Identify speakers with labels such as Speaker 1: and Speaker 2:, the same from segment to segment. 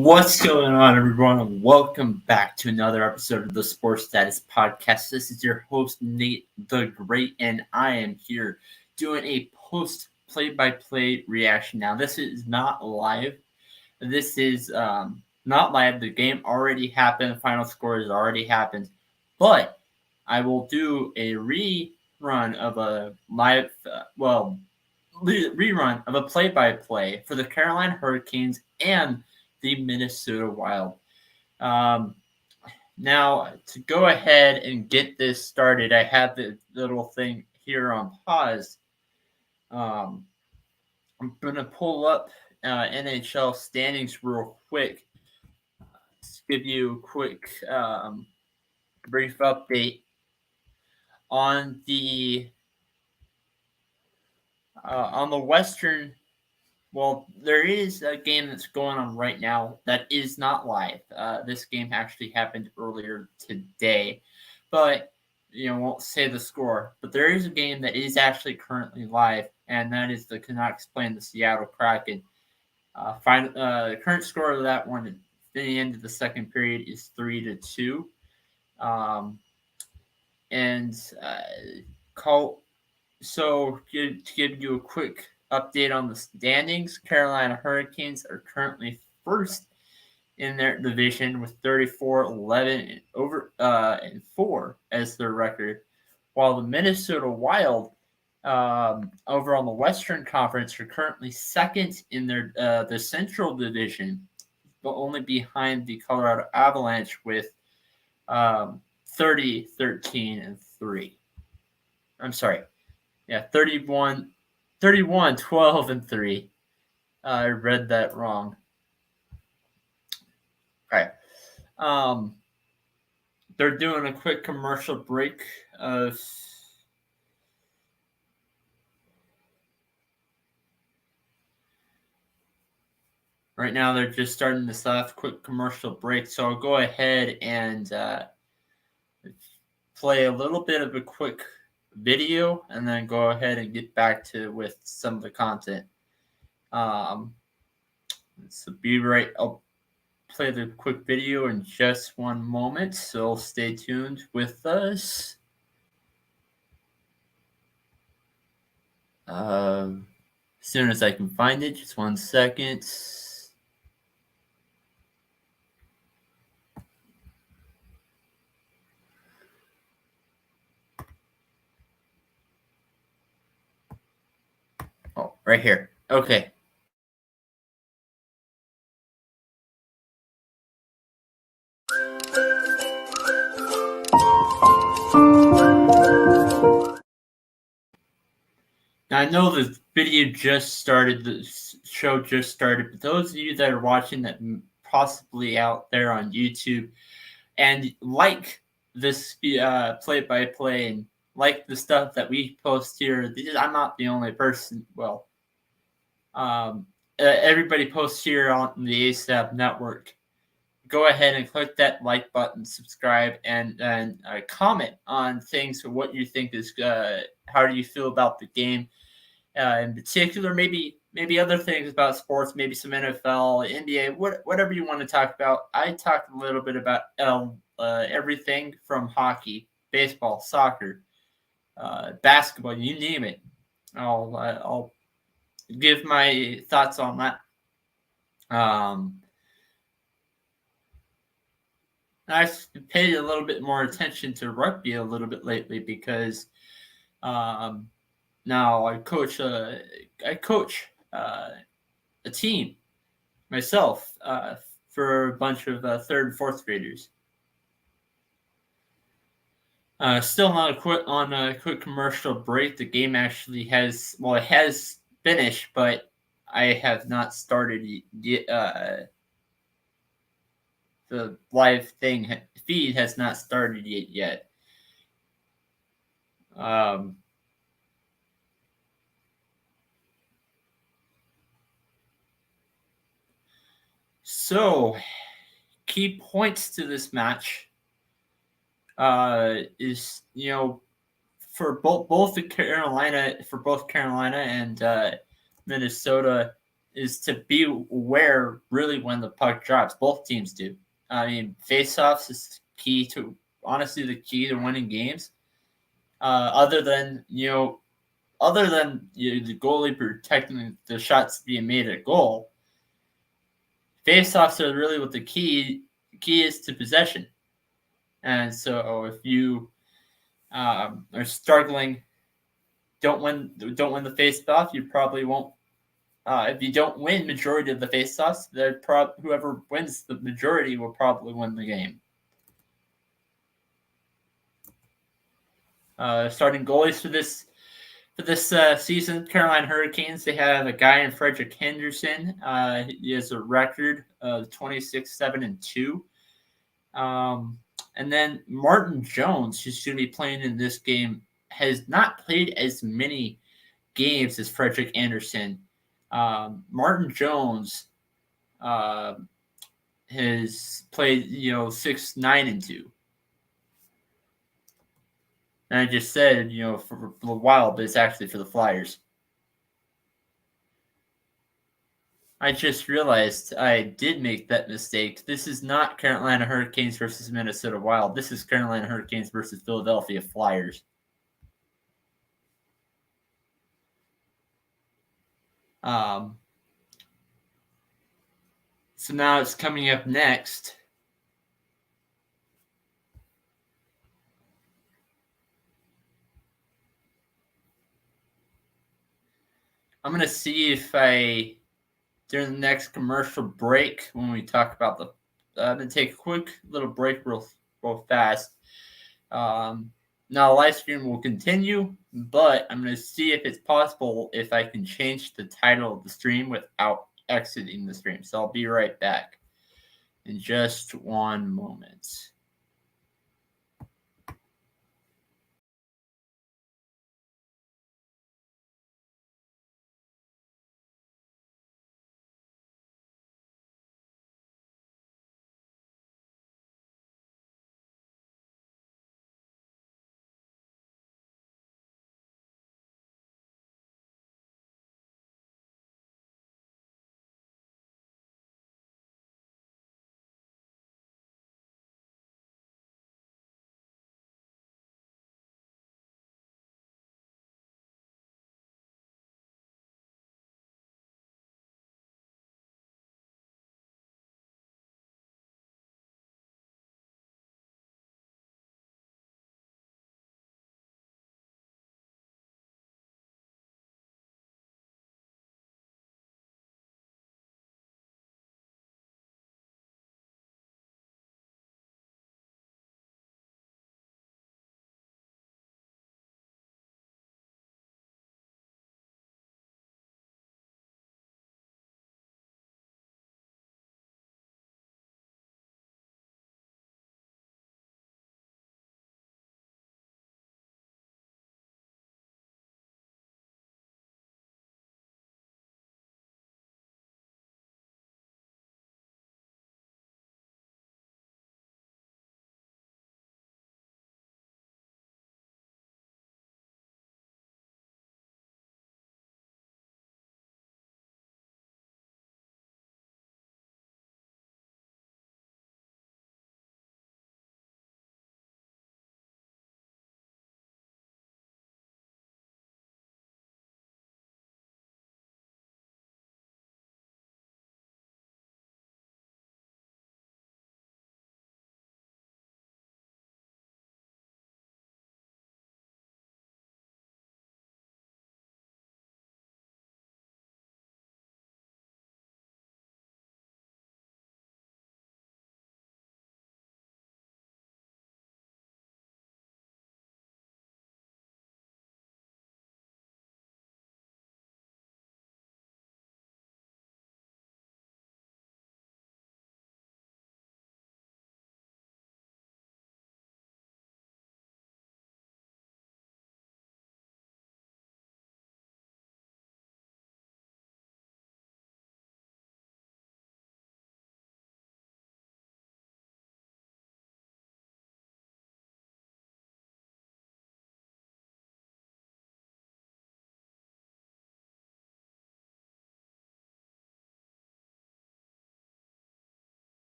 Speaker 1: What's going on, everyone? And welcome back to another episode of the Sports Status Podcast. This is your host, Nate the Great, and I am here doing a post play-by-play reaction. Now, this is not live. This is not live. The game already happened. The final score has already happened. But I will do a rerun of a live, rerun of a play-by-play for the Carolina Hurricanes and the Minnesota Wild. Now, to go ahead and get this started, I have the little thing here on pause. I'm going to pull up NHL standings real quick. Let's give you a quick brief update on the Western. Well, there is a game that's going on right now that is not live. This game actually happened earlier today, but won't say the score. But there is a game that is actually currently live, and that is the Canucks playing the Seattle Kraken. The current score of that one at the end of the second period is 3-2. So to give you a quick update on the standings, Carolina Hurricanes are currently first in their division with 34-11 and 4 as their record, while the Minnesota Wild over on the Western Conference are currently second in the Central Division, but only behind the Colorado Avalanche with 30-13-3. I'm sorry. Yeah, 31-12-3. I read that wrong. All right. They're doing a quick commercial break. Right now, they're just starting this off. Quick commercial break. So I'll go ahead and play a little bit of a quick video and then go ahead and get back to with some of the content. So be right. I'll play the quick video in just one moment, so stay tuned with us. As soon as I can find it, just 1 second. Oh, right here. Okay. Now, I know the video just started, the show just started, but those of you that are watching that possibly out there on YouTube and like this play-by-play and like the stuff that we post here, I'm not the only person. Well, everybody posts here on the ASAP network. Go ahead and click that like button, subscribe, and comment on things. So what you think is how do you feel about the game in particular? Maybe other things about sports, maybe some NFL, NBA, whatever you want to talk about. I talked a little bit about everything from hockey, baseball, soccer, basketball, you name it. I'll give my thoughts on that. I've paid a little bit more attention to rugby a little bit lately because now I coach a team myself for a bunch of third and fourth graders. Still not on a quick commercial break. The game actually has finished, but I have not started yet. The live feed has not started yet. So, key points to this match is for both Carolina and Minnesota is to be aware really when the puck drops. Both teams do. I mean, faceoffs is key to honestly the key to winning games. Other than the goalie protecting the shots being made at goal, faceoffs are really what the key is to possession. And so if you are struggling, don't win the faceoff, you probably won't. If you don't win majority of the faceoffs, whoever wins the majority will probably win the game. Starting goalies for this season, Carolina Hurricanes, they have a guy in Frederick Henderson. He has a record of 26-7-2. And then Martin Jones, who's going to be playing in this game, has not played as many games as Frederick Anderson. Martin Jones has played 6-9-2. And I just said for the Wild, but it's actually for the Flyers. I just realized I did make that mistake. This is not Carolina Hurricanes versus Minnesota Wild. This is Carolina Hurricanes versus Philadelphia Flyers. So now it's coming up next. I'm going to see if during the next commercial break, when we talk about I'm going to take a quick little break real fast. Now, the live stream will continue, but I'm going to see if it's possible if I can change the title of the stream without exiting the stream. So I'll be right back in just one moment.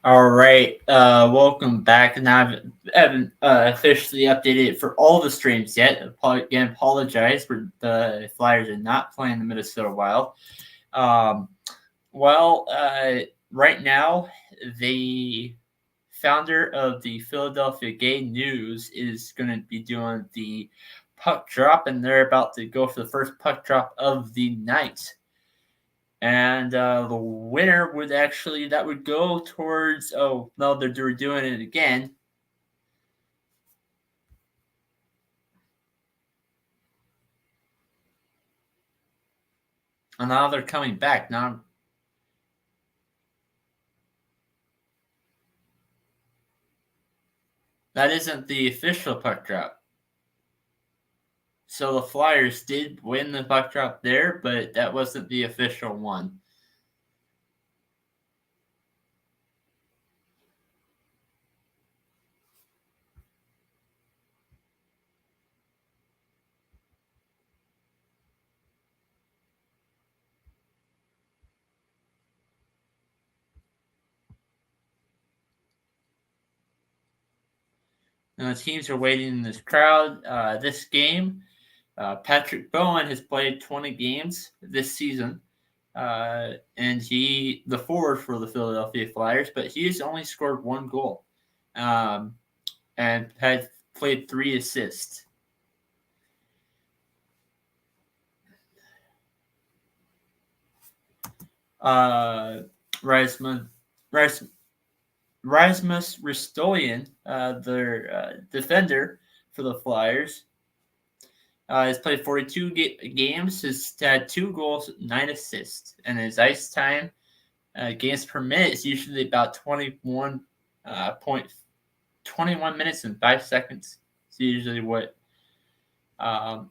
Speaker 1: All right, welcome back. Now I haven't officially updated it for all the streams yet. Again, apologize for the Flyers are not playing the Minnesota Wild. Um, right now, the founder of the Philadelphia Gay News is going to be doing the puck drop, and they're about to go for the first puck drop of the night. And the winner would actually that would go towards. Oh no, they're doing it again. And now they're coming back. Now that isn't the official puck drop. So the Flyers did win the puck drop there, but that wasn't the official one. Now the teams are waiting in this crowd. This game, Patrick Bowen has played 20 games this season. And he the forward for the Philadelphia Flyers, but he has only scored one goal, and had played 3 assists. Rasmus Ristolian, their defender for the Flyers, has played 42 games. Has had 2 goals, 9 assists, and his ice time games per minute is usually about 21 minutes and 5 seconds. It's usually what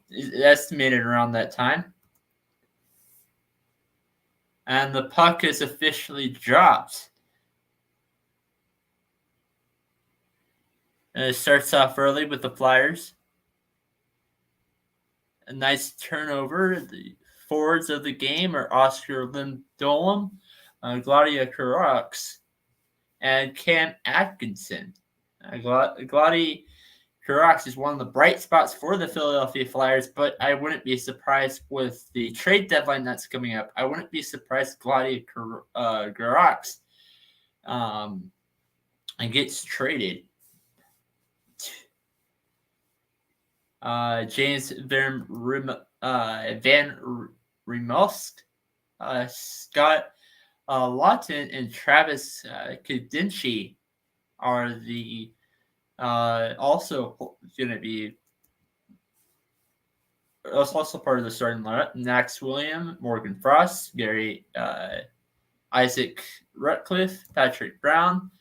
Speaker 1: is estimated around that time. And the puck is officially dropped. And it starts off early with the Flyers. A nice turnover. The forwards of the game are Oscar Lindholm, Gladia Kuroks, and Cam Atkinson. Gladia Kuroks is one of the bright spots for the Philadelphia Flyers, but I wouldn't be surprised with the trade deadline that's coming up. I wouldn't be surprised Gladia Kuroks and gets traded. James Van Riemelsk, Scott Lawton, and Travis Kadinchi are the also going to be also part of the starting lineup. Max William, Morgan Frost, Gary Isaac Rutcliffe, Patrick Brown,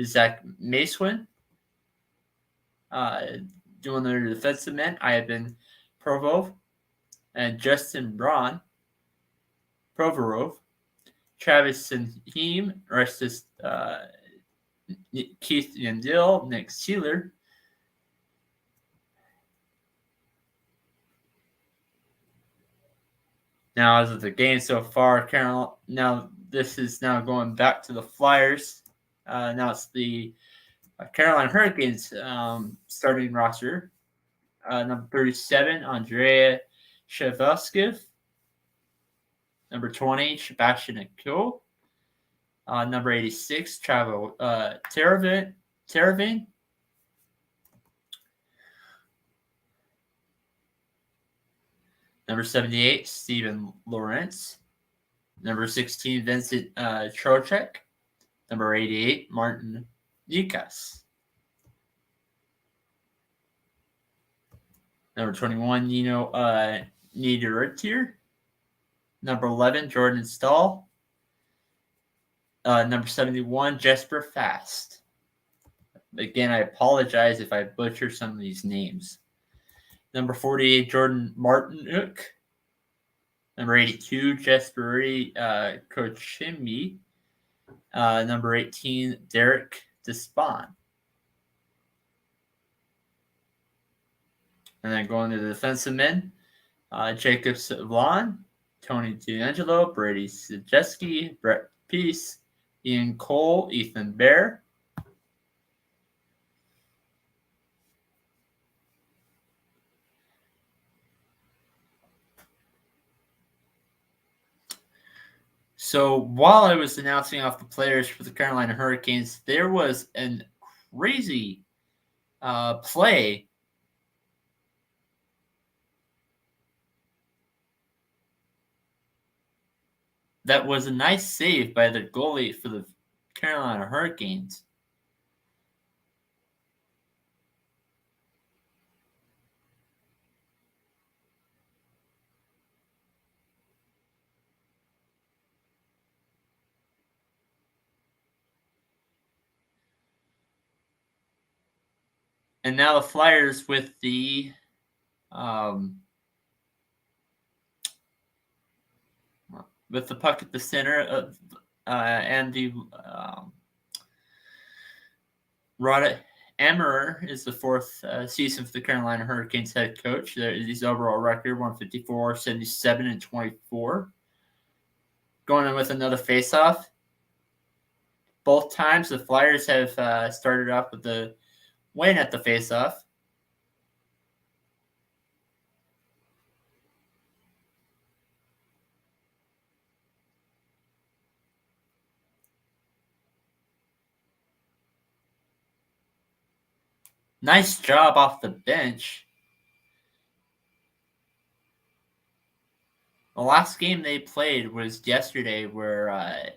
Speaker 1: Zach Masewin. Doing their defensive men, Ivan Provorov and Justin Braun, Provorov, Travis Sanheim, Restus Keith Yandel, Nick Sealer. Now, as of the game so far, now this is now going back to the Flyers. Now it's the Carolina Hurricanes starting roster. Number 37, Andrea Shevskev. Number 20, Sebastian Aho. Number 86, Travo Terravin. Number 78, Steven Lawrence. Number 16, Vincent Trocheck. Number 88, Martin Nikas. Number 21, Nino Niederreiter. Number 11, Jordan Stahl. Number 71, Jesper Fast. Again, I apologize if I butcher some of these names. Number 48, Jordan Martinook. Number 82, Jesper Kochimi. Number 18, Derek Despon. And then going to the defensive men, Jacob Savon, Tony D'Angelo, Brady Sajeski, Brett Peace, Ian Cole, Ethan Bear. So while I was announcing off the players for the Carolina Hurricanes, there was an crazy play that was a nice save by the goalie for the Carolina Hurricanes. And now the Flyers with the puck at the center of and the Rod Emmerer is the fourth season for the Carolina Hurricanes head coach. His overall record 154, 77, and 24. Going in with another faceoff. Both times the Flyers have started off with the win at the faceoff. Nice job off the bench. The last game they played was yesterday, where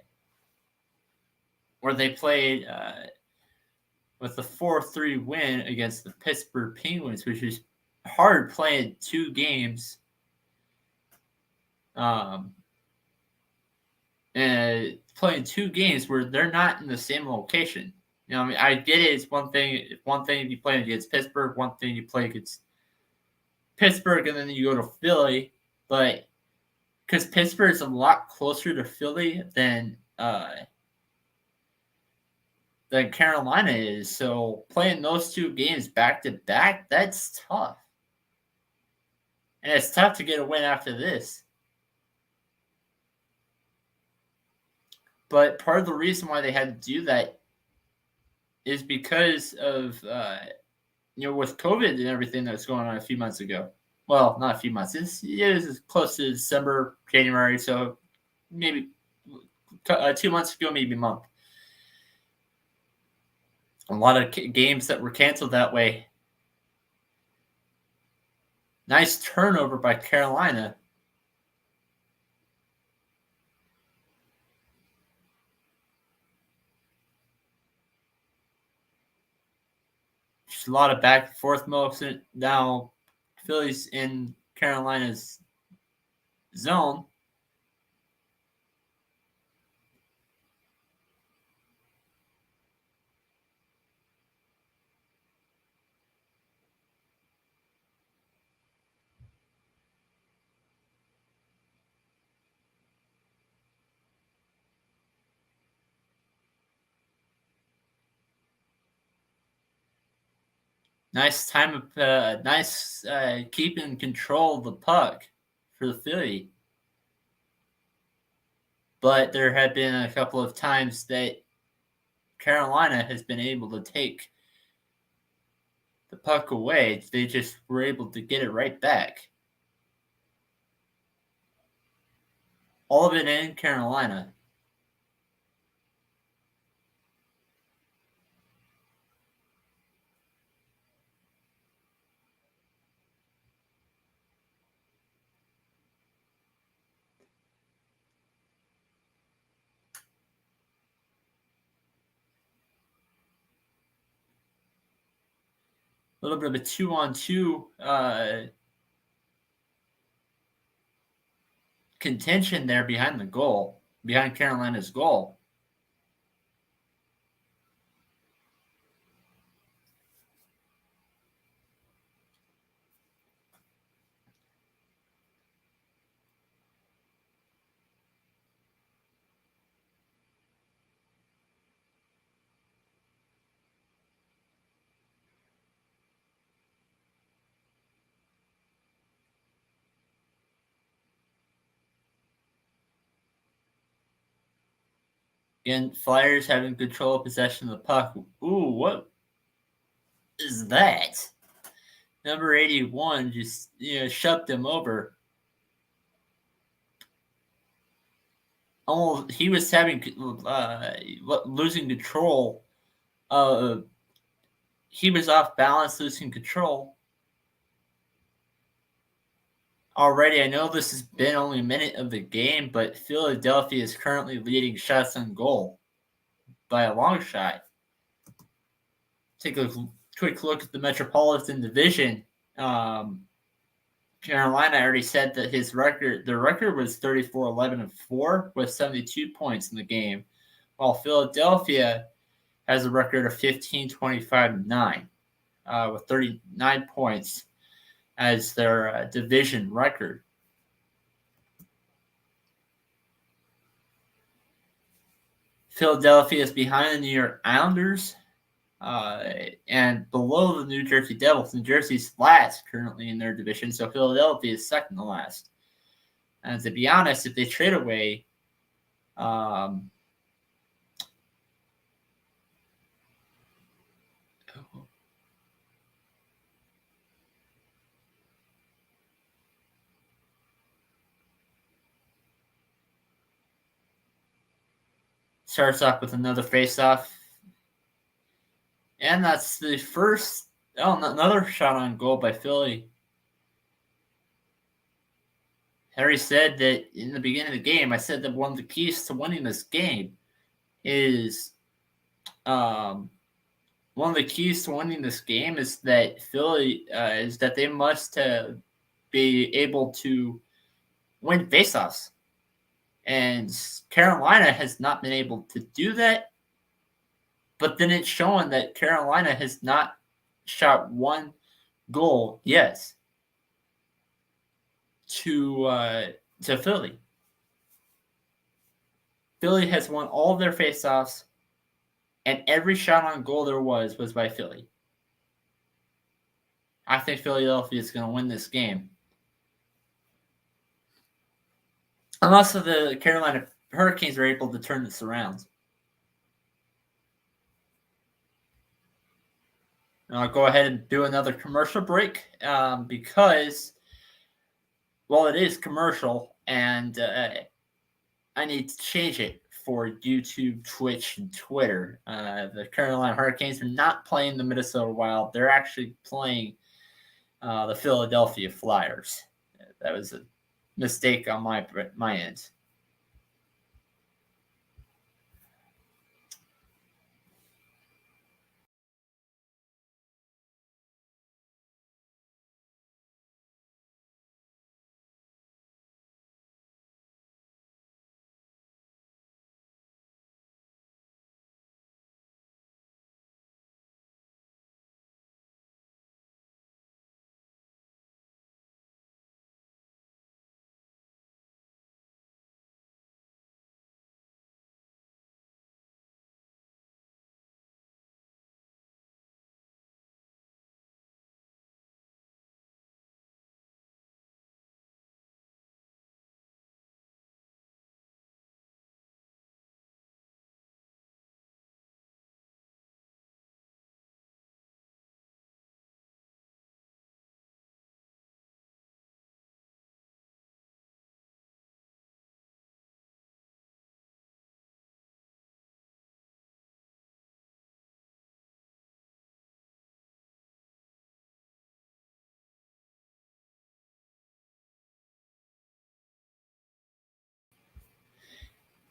Speaker 1: they played with a 4-3 win against the Pittsburgh Penguins, which is hard playing 2 games. And playing 2 games where they're not in the same location. You know, I mean, I get it. It's one thing if you play against Pittsburgh, one thing you play against Pittsburgh, and then you go to Philly. But because Pittsburgh is a lot closer to Philly than Carolina is, so playing those 2 games back to back, that's tough. And it's tough to get a win after this. But part of the reason why they had to do that is because of with COVID and everything that was going on a few months ago. Well, not a few months. It was close to December, January, so maybe 2 months ago, maybe a month. A lot of games that were canceled that way. Nice turnover by Carolina. Just a lot of back and forth motion. Now, Philly's in Carolina's zone. Nice time of keeping control of the puck for the Philly. But there have been a couple of times that Carolina has been able to take the puck away. They just were able to get it right back. All of it in Carolina. A little bit of a 2-on-2 contention there behind Carolina's goal. Again, Flyers having control of possession of the puck. Ooh, what is that? Number 81 just shoved him over. Almost, he was having losing control. He was off balance, losing control. Already, I know this has been only a minute of the game, but Philadelphia is currently leading shots on goal by a long shot. Take a quick look at the Metropolitan Division. Carolina already said that the record was 34-11-4 with 72 points in the game, while Philadelphia has a record of 15-25-9 with 39 points as their division record. Philadelphia is behind the New York Islanders and below the New Jersey Devils. New Jersey's last currently in their division, so Philadelphia is second to last. And to be honest, if they trade away starts off with another faceoff. And that's the first. Oh, another shot on goal by Philly. Harry said that in the beginning of the game, I said that one of the keys to winning this game is that Philly is that they must be able to win faceoffs. And Carolina has not been able to do that. But then it's showing that Carolina has not shot one goal yet to Philly. Philly has won all of their faceoffs, and every shot on goal there was by Philly. I think Philadelphia is going to win this game. Unless the Carolina Hurricanes are able to turn this around. I'll go ahead and do another commercial break because, well, it is commercial, and I need to change it for YouTube, Twitch, and Twitter. The Carolina Hurricanes are not playing the Minnesota Wild. They're actually playing the Philadelphia Flyers. That was a mistake on my end.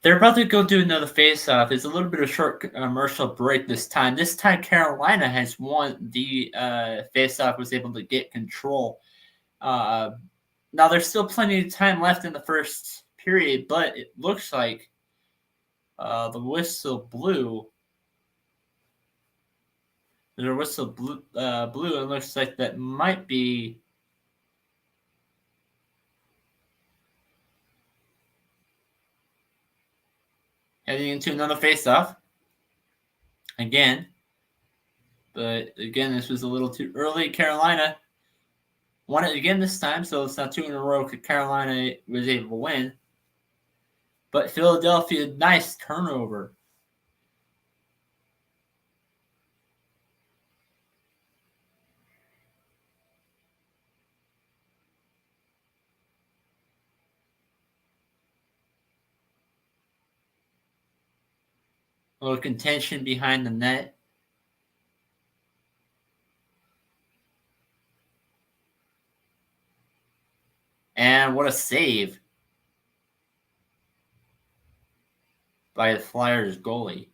Speaker 1: They're about to go do another face-off. It's a little bit of a short commercial break this time. This time, Carolina has won the face-off, was able to get control. Now, there's still plenty of time left in the first period, but it looks like the whistle blew. The whistle blew. It looks like that might be. Heading into another face-off again. But again, this was a little too early. Carolina won it again this time, so it's not two in a row. Carolina was able to win. But Philadelphia, nice turnover A little contention behind the net. And what a save by the Flyers goalie.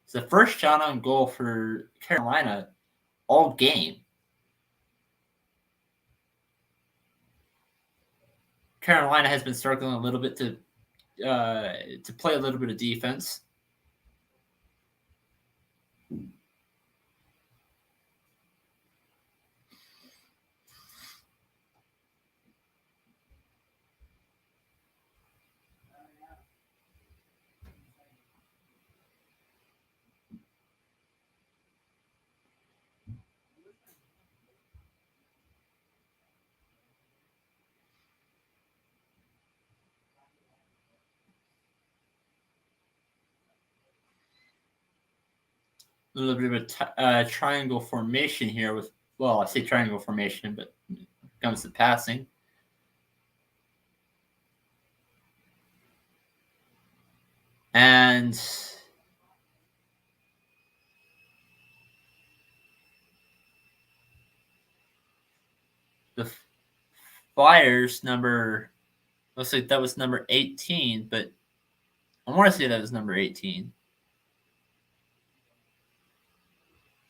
Speaker 1: It's the first shot on goal for Carolina all game. Carolina has been struggling a little bit to play a little bit of defense. A little bit of a triangle formation here with, well, I say triangle formation, but when it comes to passing. And the Flyers looks like that was number 18, but I want to say that was number 18.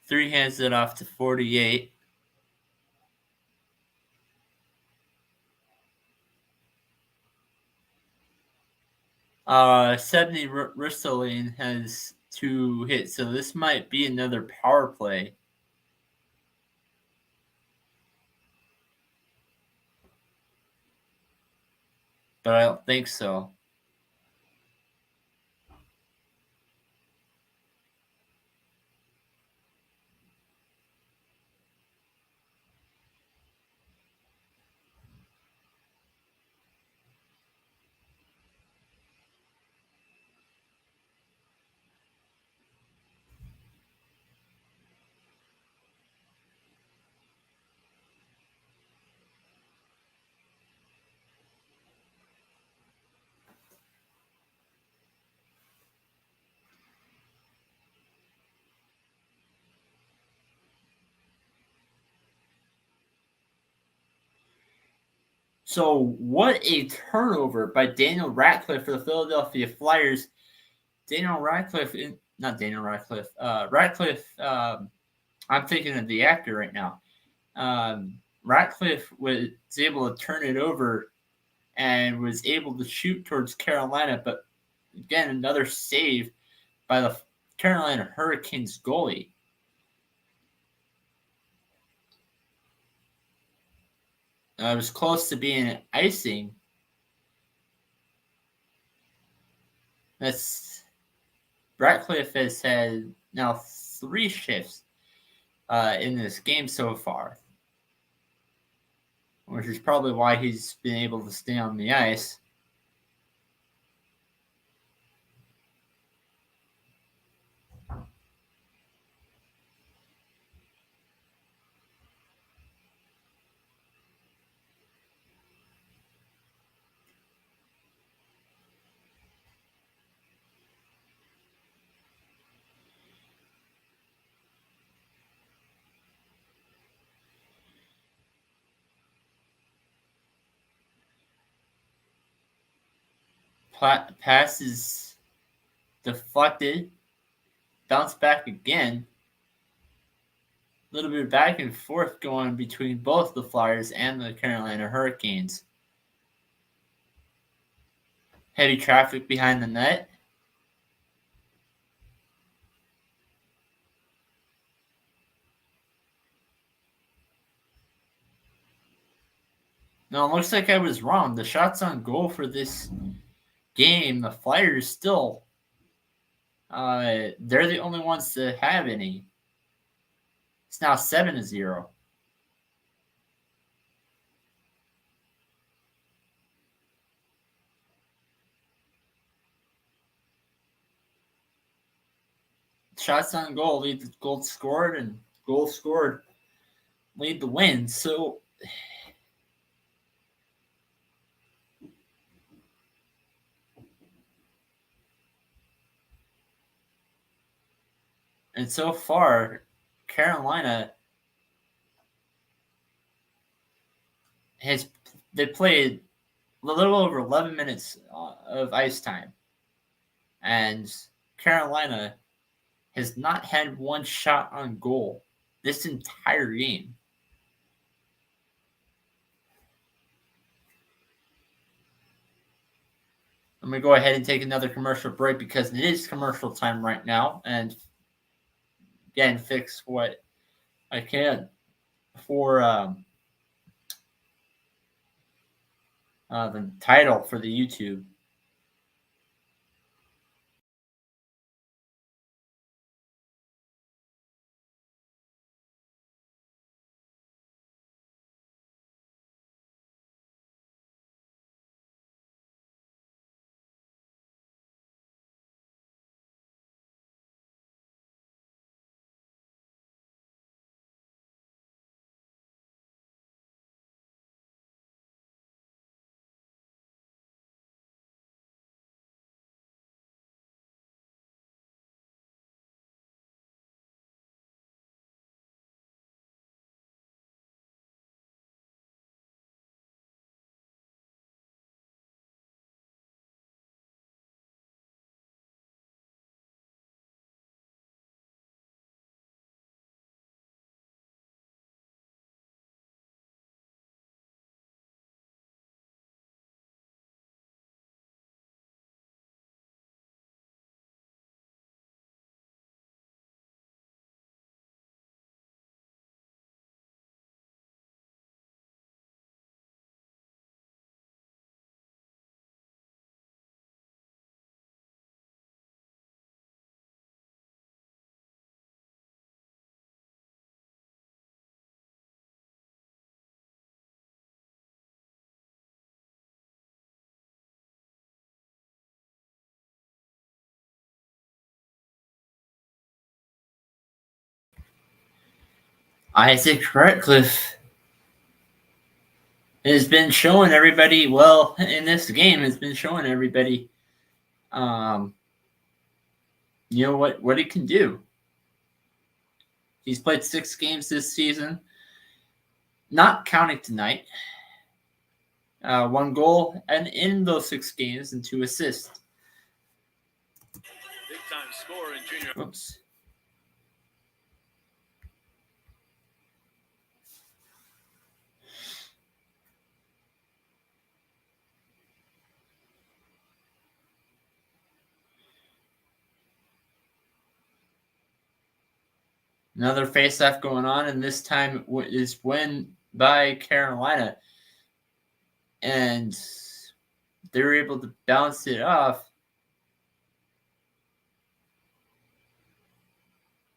Speaker 1: 3 hands it off to 48. Sebny Ristolainen has 2 hits, so this might be another power play. But I don't think so. So what a turnover by Daniel Ratcliffe for the Philadelphia Flyers. Ratcliffe, I'm thinking of the actor right now. Ratcliffe was able to turn it over and was able to shoot towards Carolina, but again, another save by the Carolina Hurricanes goalie. It was close to being an icing. Ratcliffe has had now 3 shifts in this game so far, which is probably why he's been able to stay on the ice. Pass is deflected, bounce back again. A little bit of back and forth going between both the Flyers and the Carolina Hurricanes. Heavy traffic behind the net. No, it looks like I was wrong. The shots on goal for this game, the Flyers still, they're the only ones to have any. It's now 7-0. Shots on goal lead the goal scored, and goals scored lead the win. So And so far, Carolina they played a little over 11 minutes of ice time. And Carolina has not had one shot on goal this entire game. I'm going to go ahead and take another commercial break because it is commercial time right now. And again, fix what I can for the title for the YouTube. Isaac Ratcliffe has been showing everybody, well, in this game, has been showing everybody, what he can do. He's played 6 games this season, not counting tonight. 1 goal, and in those 6 games, and 2 assists.
Speaker 2: Big-time scorer in junior.
Speaker 1: Oops. Another face-off going on, and this time is win by Carolina. And they were able to bounce it off.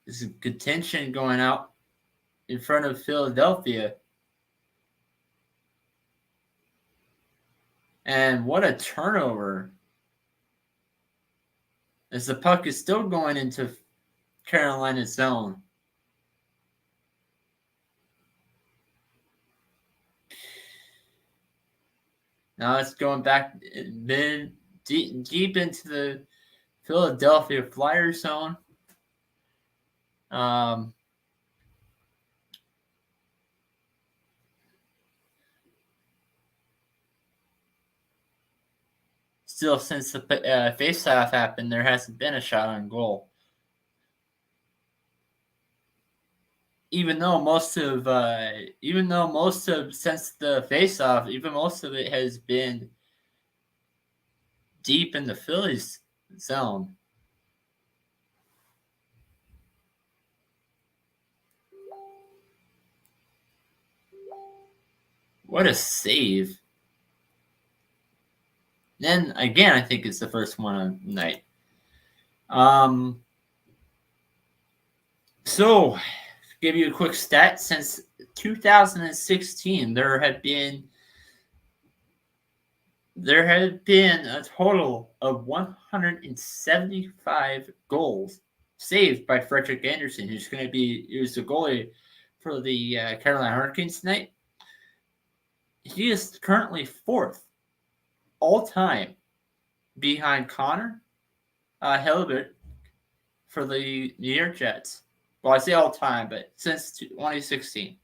Speaker 1: There's a contention going out in front of Philadelphia. And what a turnover. As the puck is still going into Carolina's zone. Now it's going back deep into the Philadelphia Flyers zone. Still, since the face-off happened, there hasn't been a shot on goal. Even though most of since the face-off, even most of it has been deep in the Phillies zone. What a save. Then again, I think it's the first one of the night. So, to give you a quick stat, since 2016, there have been a total of 175 goals saved by Frederik Andersen, who's the goalie for the Carolina Hurricanes tonight. He is currently 4th all time behind Connor Hellebuyck for the New York Jets. Well, I say all time, but since 2016.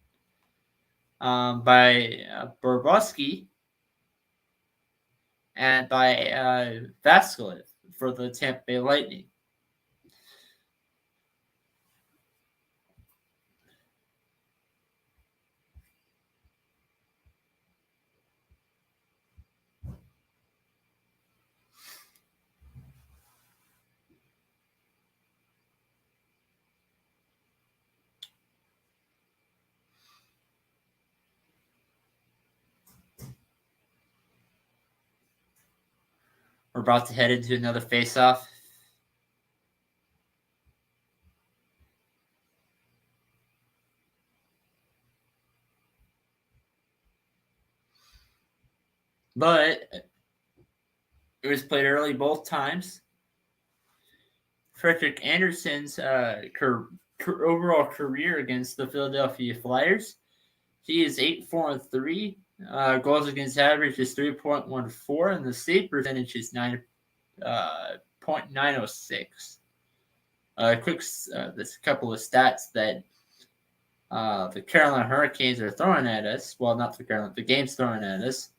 Speaker 1: By Bobrovsky and by Vasquez for the Tampa Bay Lightning. We're about to head into another face-off. But it was played early both times. Frederik Andersen's overall career against the Philadelphia Flyers, he is 8-4-3. Goals against average is 3.14, and the save percentage is 9.906. There's a couple of stats that the Carolina Hurricanes are throwing at us. Well, not the game's throwing at us.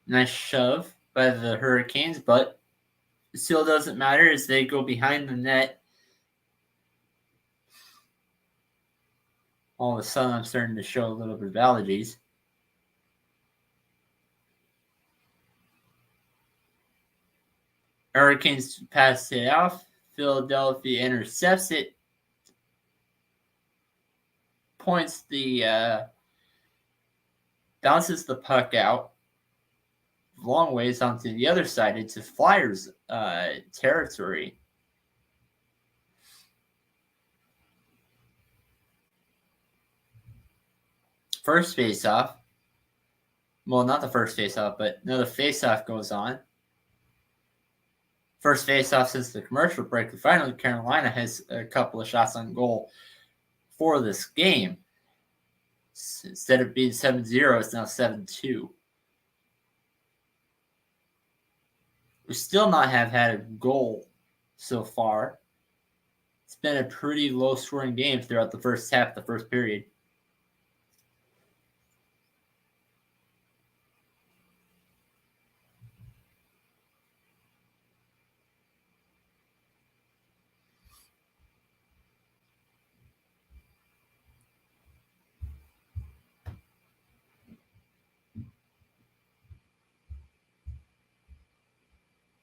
Speaker 1: Nice shove by the Hurricanes, but it still doesn't matter as they go behind the net. All of a sudden, I'm starting to show a little bit of allergies. Hurricanes pass it off. Philadelphia intercepts it. Bounces the puck out long ways onto the other side into Flyers territory. First face-off. Well, not the first face-off, but another face-off goes on. First face-off since the commercial break. Finally, Carolina has a couple of shots on goal for this game. Instead of being 7-0, it's now 7-2. We still not have had a goal so far. It's been a pretty low-scoring game throughout the first half, the first period.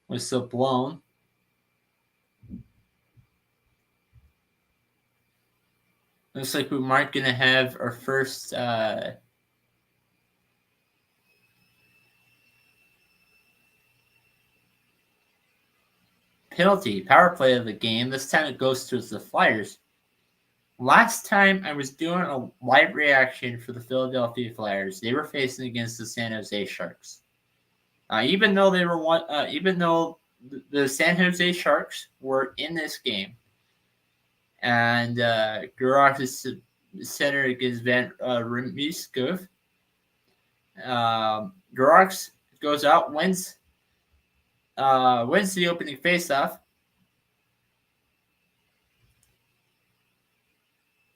Speaker 1: Whistle blown. Looks like we might going to have our first penalty, power play of the game. This time it goes to the Flyers. Last time I was doing a live reaction for the Philadelphia Flyers, they were facing against the San Jose Sharks. Even though the San Jose Sharks were in this game, and Garak is center against Van Rimskov. Garak goes out, wins the opening faceoff,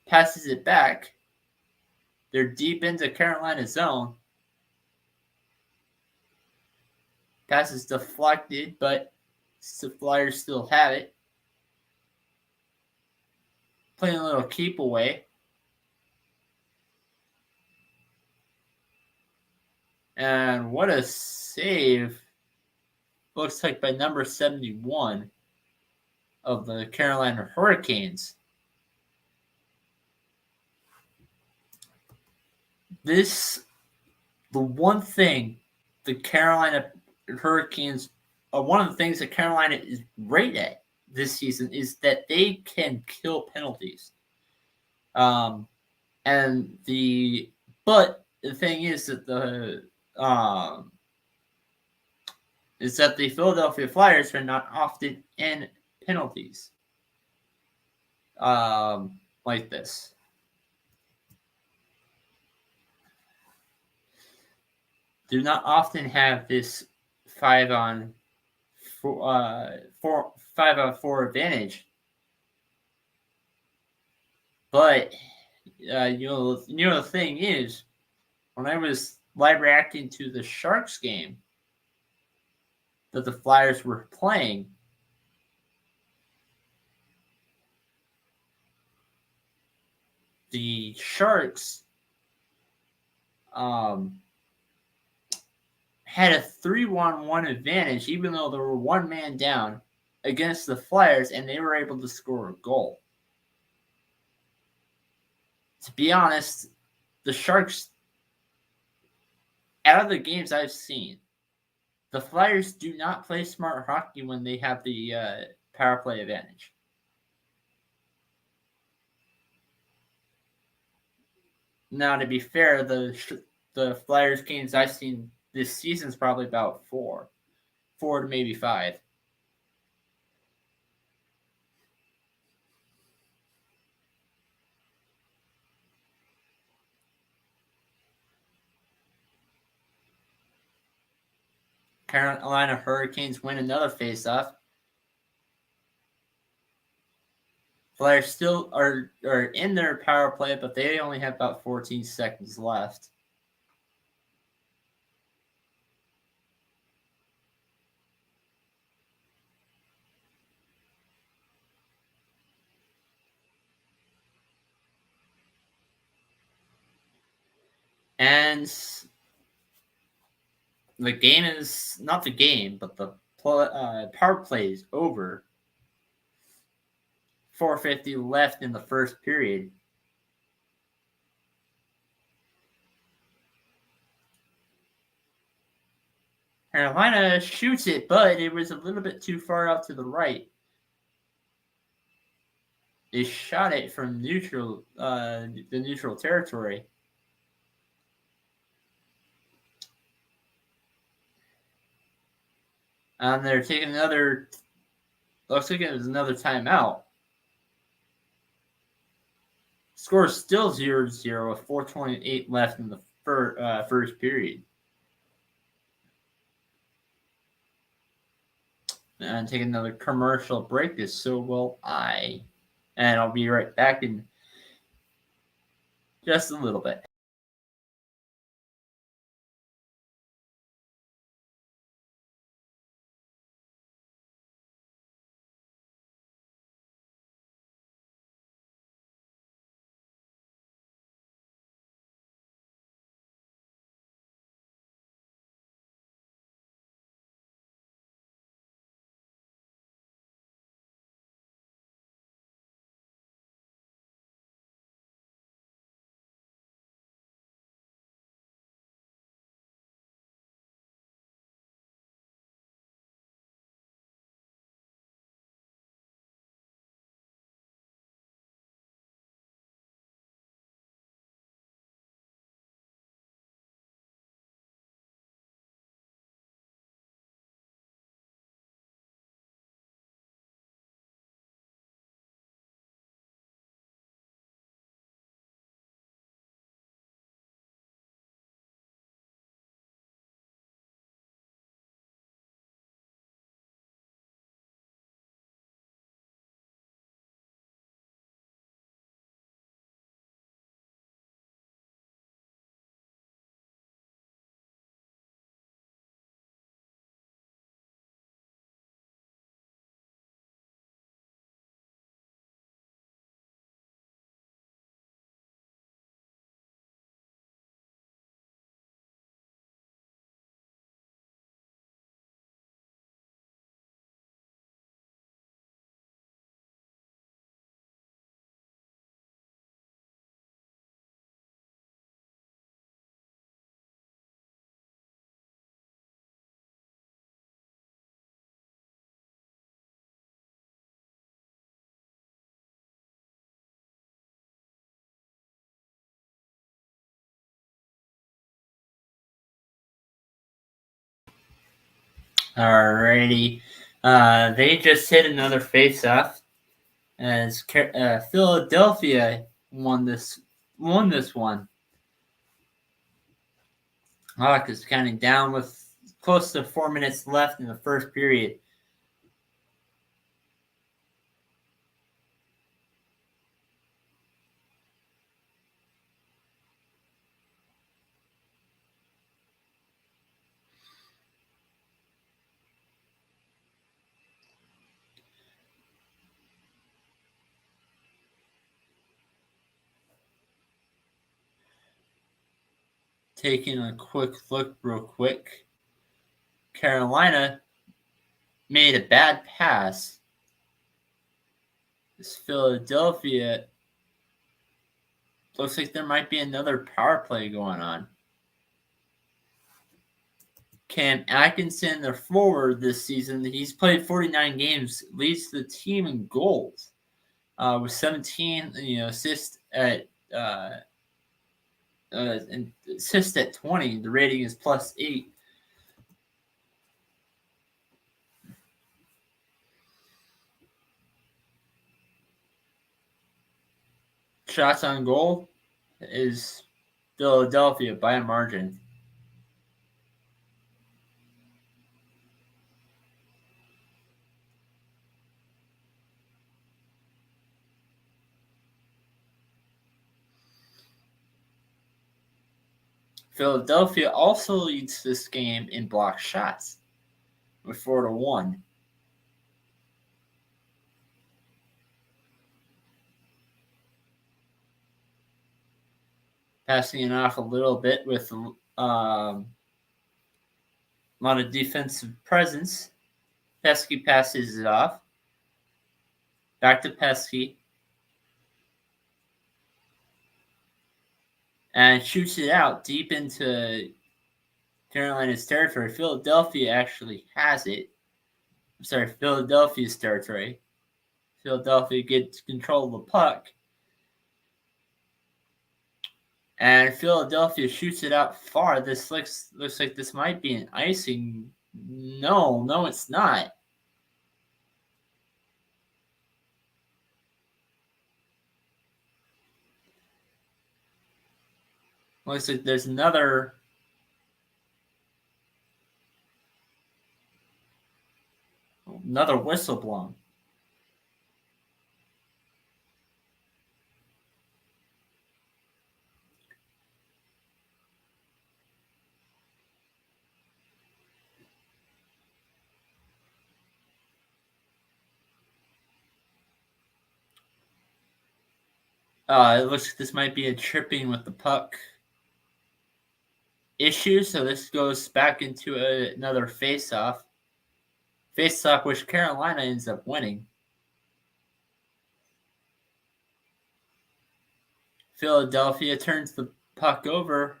Speaker 1: passes it back. They're deep into Carolina zone. Pass is deflected, but the Flyers still have it. Playing a little keep away. And what a save. Looks like by number 71 of the Carolina Hurricanes. The one thing the Carolina Hurricanes, one of the things that Carolina is great at this season is that they can kill penalties. But the thing is that the Philadelphia Flyers are not often in penalties. like this. Do not often have this 5-on-4 advantage, but the thing is, when I was live reacting to the Sharks game that the Flyers were playing, the Sharks had a 3-1 advantage, even though they were one man down against the Flyers, and they were able to score a goal. To be honest, the Sharks, out of the games I've seen, the Flyers do not play smart hockey when they have the power play advantage. Now, to be fair, the Flyers games I've seen this season is probably about 4 to maybe 5. Carolina Hurricanes win another faceoff. Flyers still are in their power play, but they only have about 14 seconds left. And the game is not the game, but the power play is over. 4:50 left in the first period. Carolina shoots it, but it was a little bit too far out to the right. They shot it from the neutral territory. And they're taking looks like it was another timeout. Score is still 0-0 with 4:28 left in the first period. And take another commercial break, is so will I. And I'll be right back in just a little bit. Alrighty. They just hit another face-off. as Philadelphia won this one. Hawk is counting down with close to 4 minutes left in the first period. Taking a quick look real quick. Carolina made a bad pass. This Philadelphia looks like there might be another power play going on. Cam Atkinson, their forward this season, he's played 49 games, leads the team in goals with 17, assists at and assist at 20. The rating is +8. Shots on goal is Philadelphia by a margin. Philadelphia also leads this game in block shots with 4-1. Passing it off a little bit with a lot of defensive presence. Pesky passes it off. Back to Pesky. And shoots it out deep into Carolina's territory. Philadelphia actually has it. I'm sorry, Philadelphia's territory. Philadelphia gets control of the puck. And Philadelphia shoots it out far. This looks like this might be an icing. No, it's not. Looks like there's another whistle blown. It looks like this might be a tripping with the puck issue, so this goes back into another face-off. Face-off, which Carolina ends up winning. Philadelphia turns the puck over.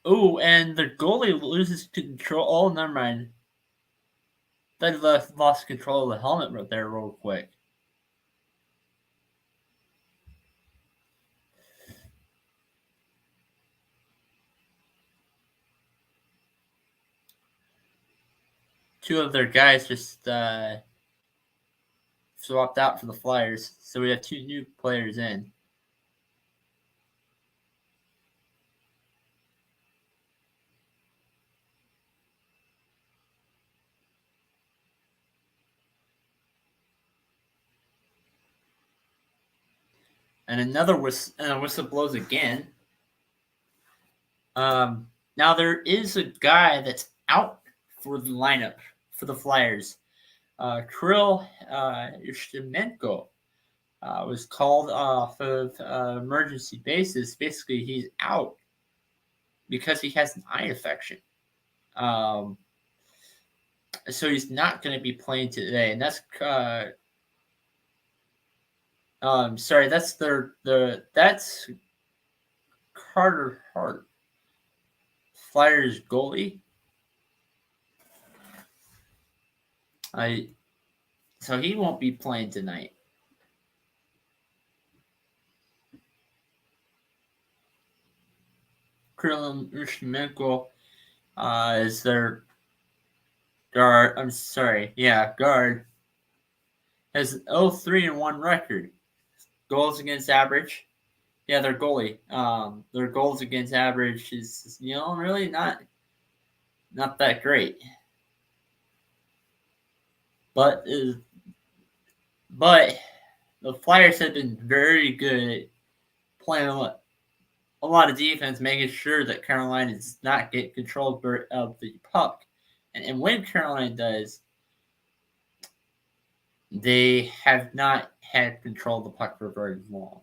Speaker 1: Oh, and the goalie loses control. Oh, never mind. They lost control of the helmet right there real quick. Two of their guys just swapped out for the Flyers, so we have two new players in. And another whistle blows again. Now there is a guy that's out for the lineup for the Flyers. Kirill Ushmenko was called off of emergency basis. Basically, he's out because he has an eye infection. So he's not going to be playing today, and that's sorry, that's that's Carter Hart, Flyers goalie. So he won't be playing tonight. Kirill Ushmenko is their guard. I'm sorry. Yeah, guard has an 0-3-1 record. Goals against average. Yeah, their goalie. Their goals against average is really not that great. But but the Flyers have been very good at playing a lot of defense, making sure that Carolina does not get control of the puck. And when Carolina does, they have not had control of the puck for very long.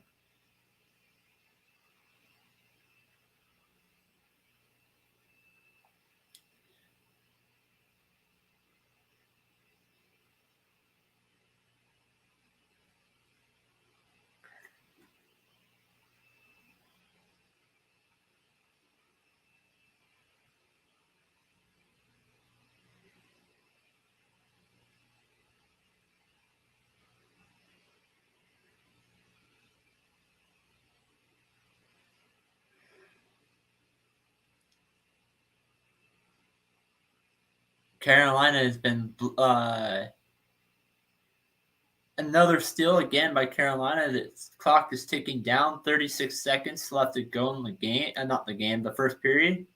Speaker 1: Carolina has been another steal again by Carolina. The clock is ticking down. 36 seconds left to go in the game. Not the game, the first period.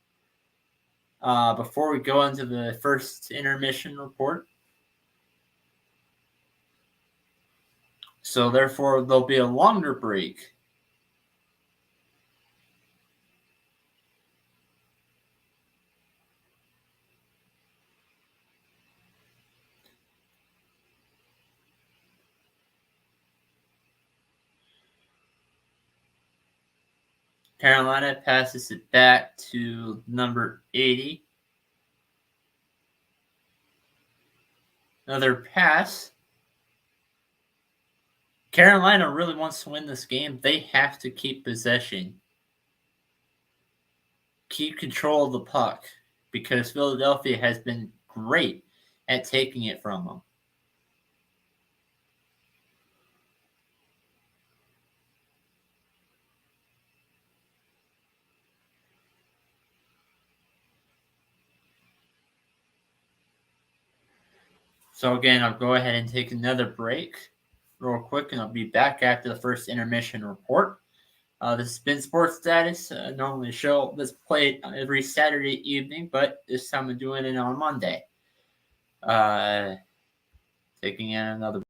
Speaker 1: Before we go into the first intermission report. So therefore, there'll be a longer break. Carolina passes it back to number 80. Another pass. Carolina really wants to win this game. They have to keep possession. Keep control of the puck because Philadelphia has been great at taking it from them. So again, I'll go ahead and take another break real quick, and I'll be back after the first intermission report. This has been Sports Status. Normally, a show that's played every Saturday evening, but this time I'm doing it on Monday. Taking in another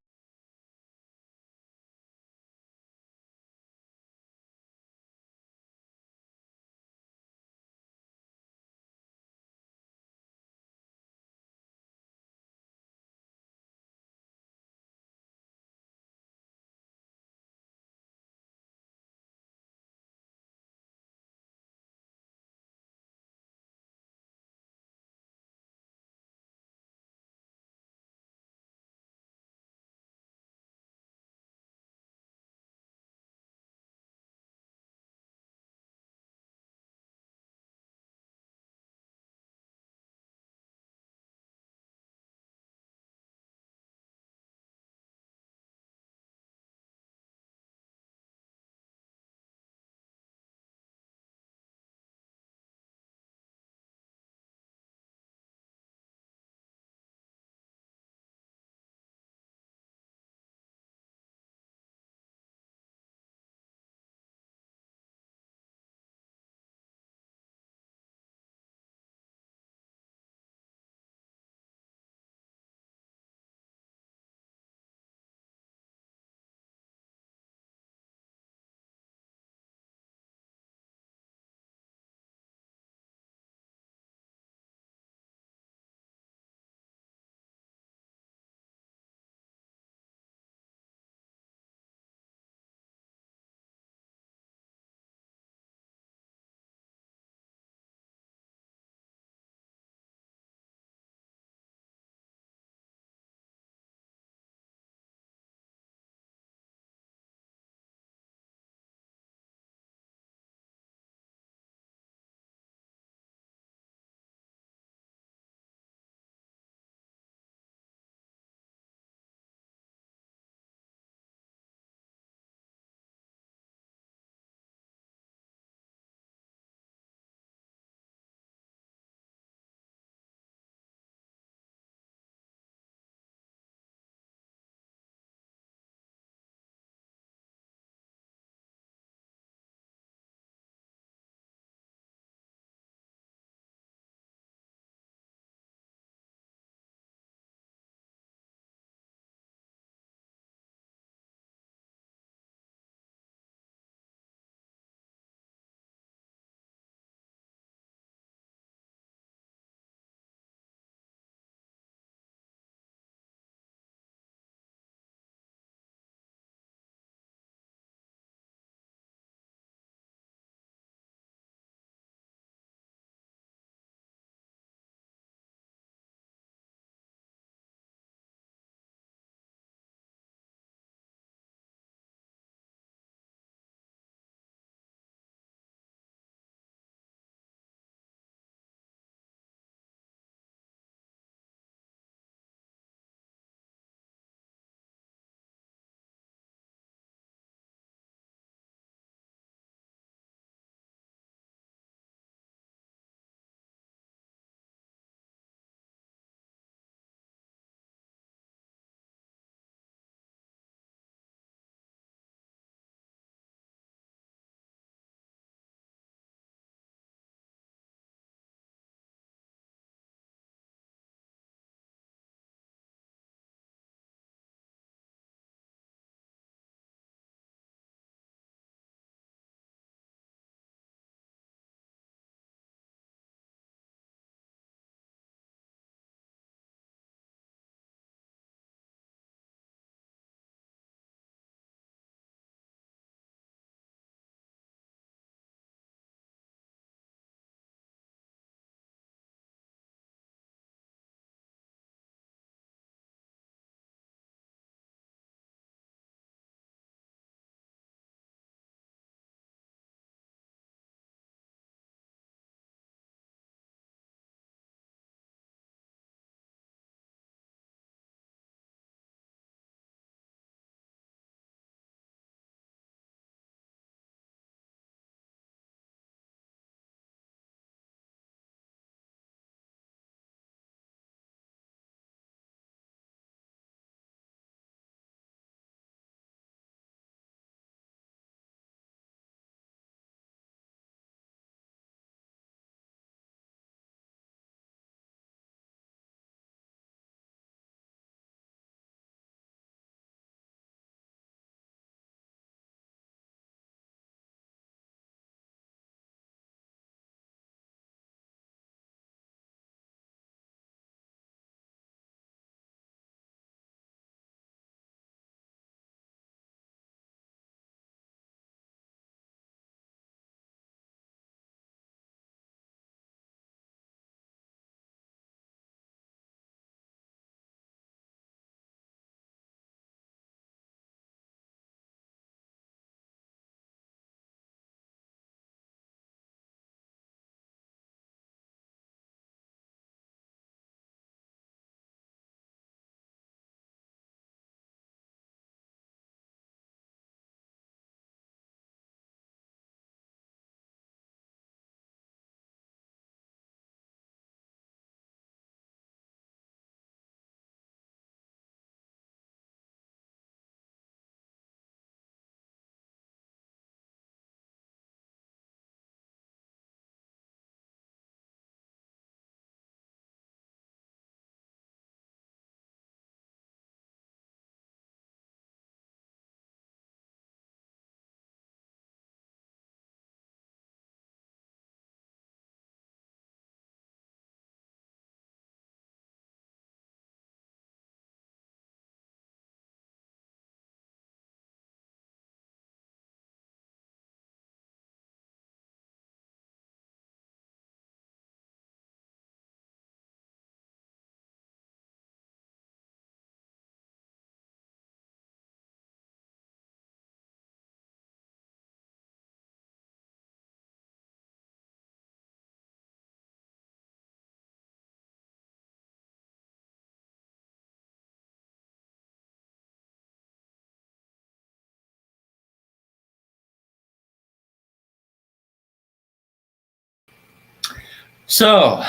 Speaker 1: So,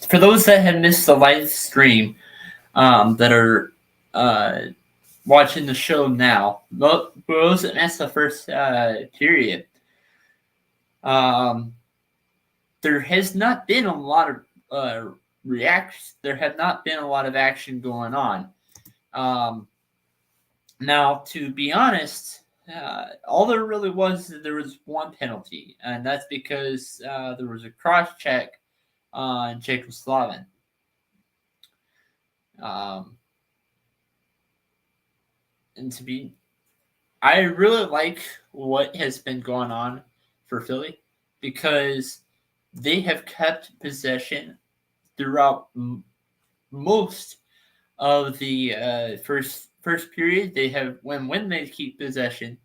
Speaker 1: for those that have missed the live stream, that are uh, watching the show now, for those that missed the first period, um, there has not been a lot of reacts. There have not been a lot of action going on. Um, Now, to be honest, all there was one penalty, and that's because there was a cross check on Jacob Slavin. Um, and to be, I really like what has been going on for Philly because they have kept possession throughout most of the first period. They have when they keep possession,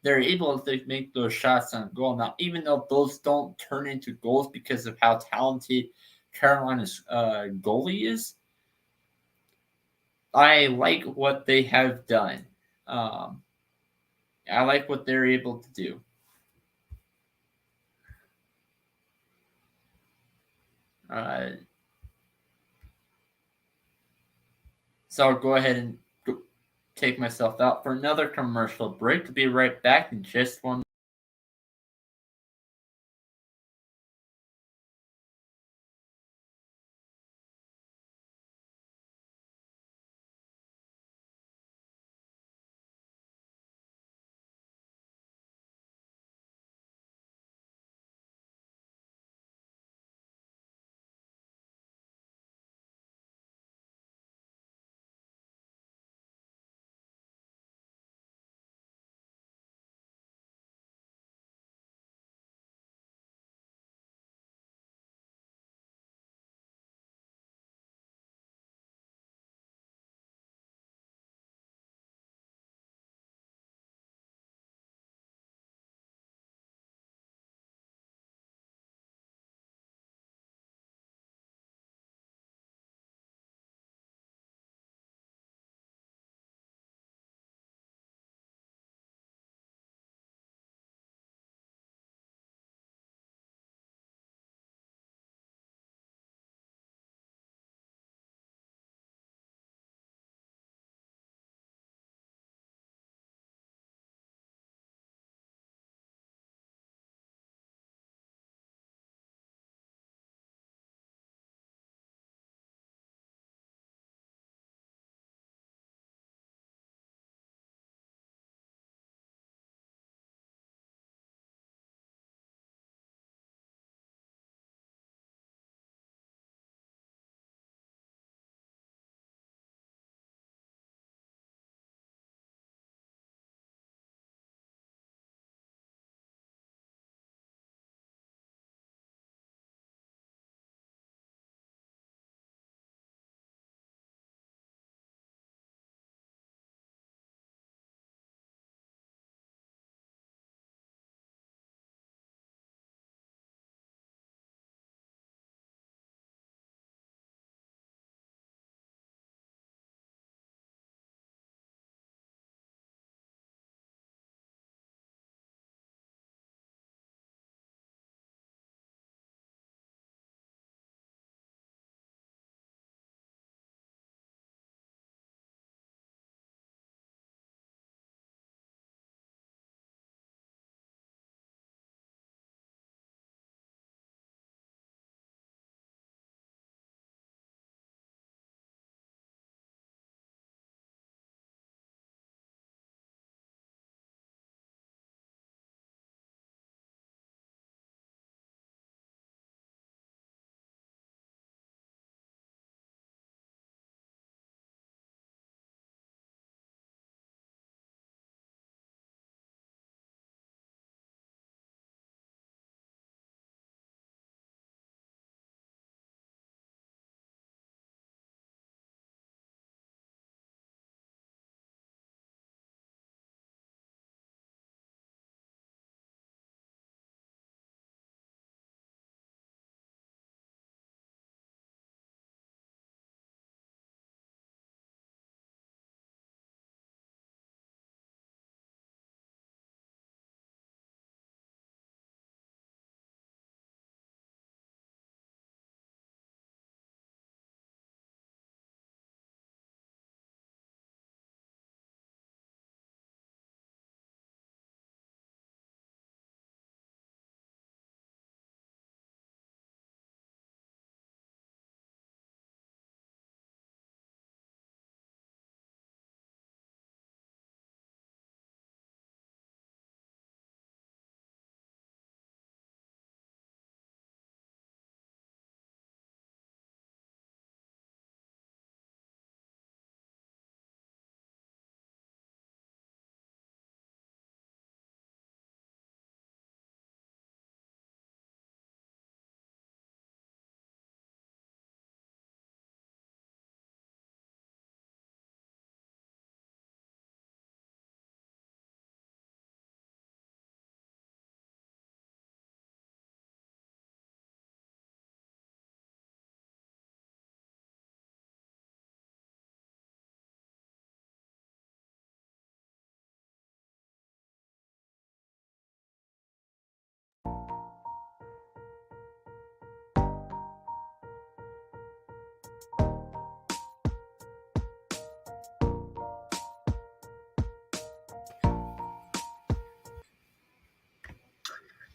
Speaker 1: they're able to make those shots on goal. Now, even though those don't turn into goals because of how talented Carolina's goalie is, I like what they have done. Um, I like what they're able to do. Uh, so I'll go ahead and take myself out for another commercial break. To be right back in just one.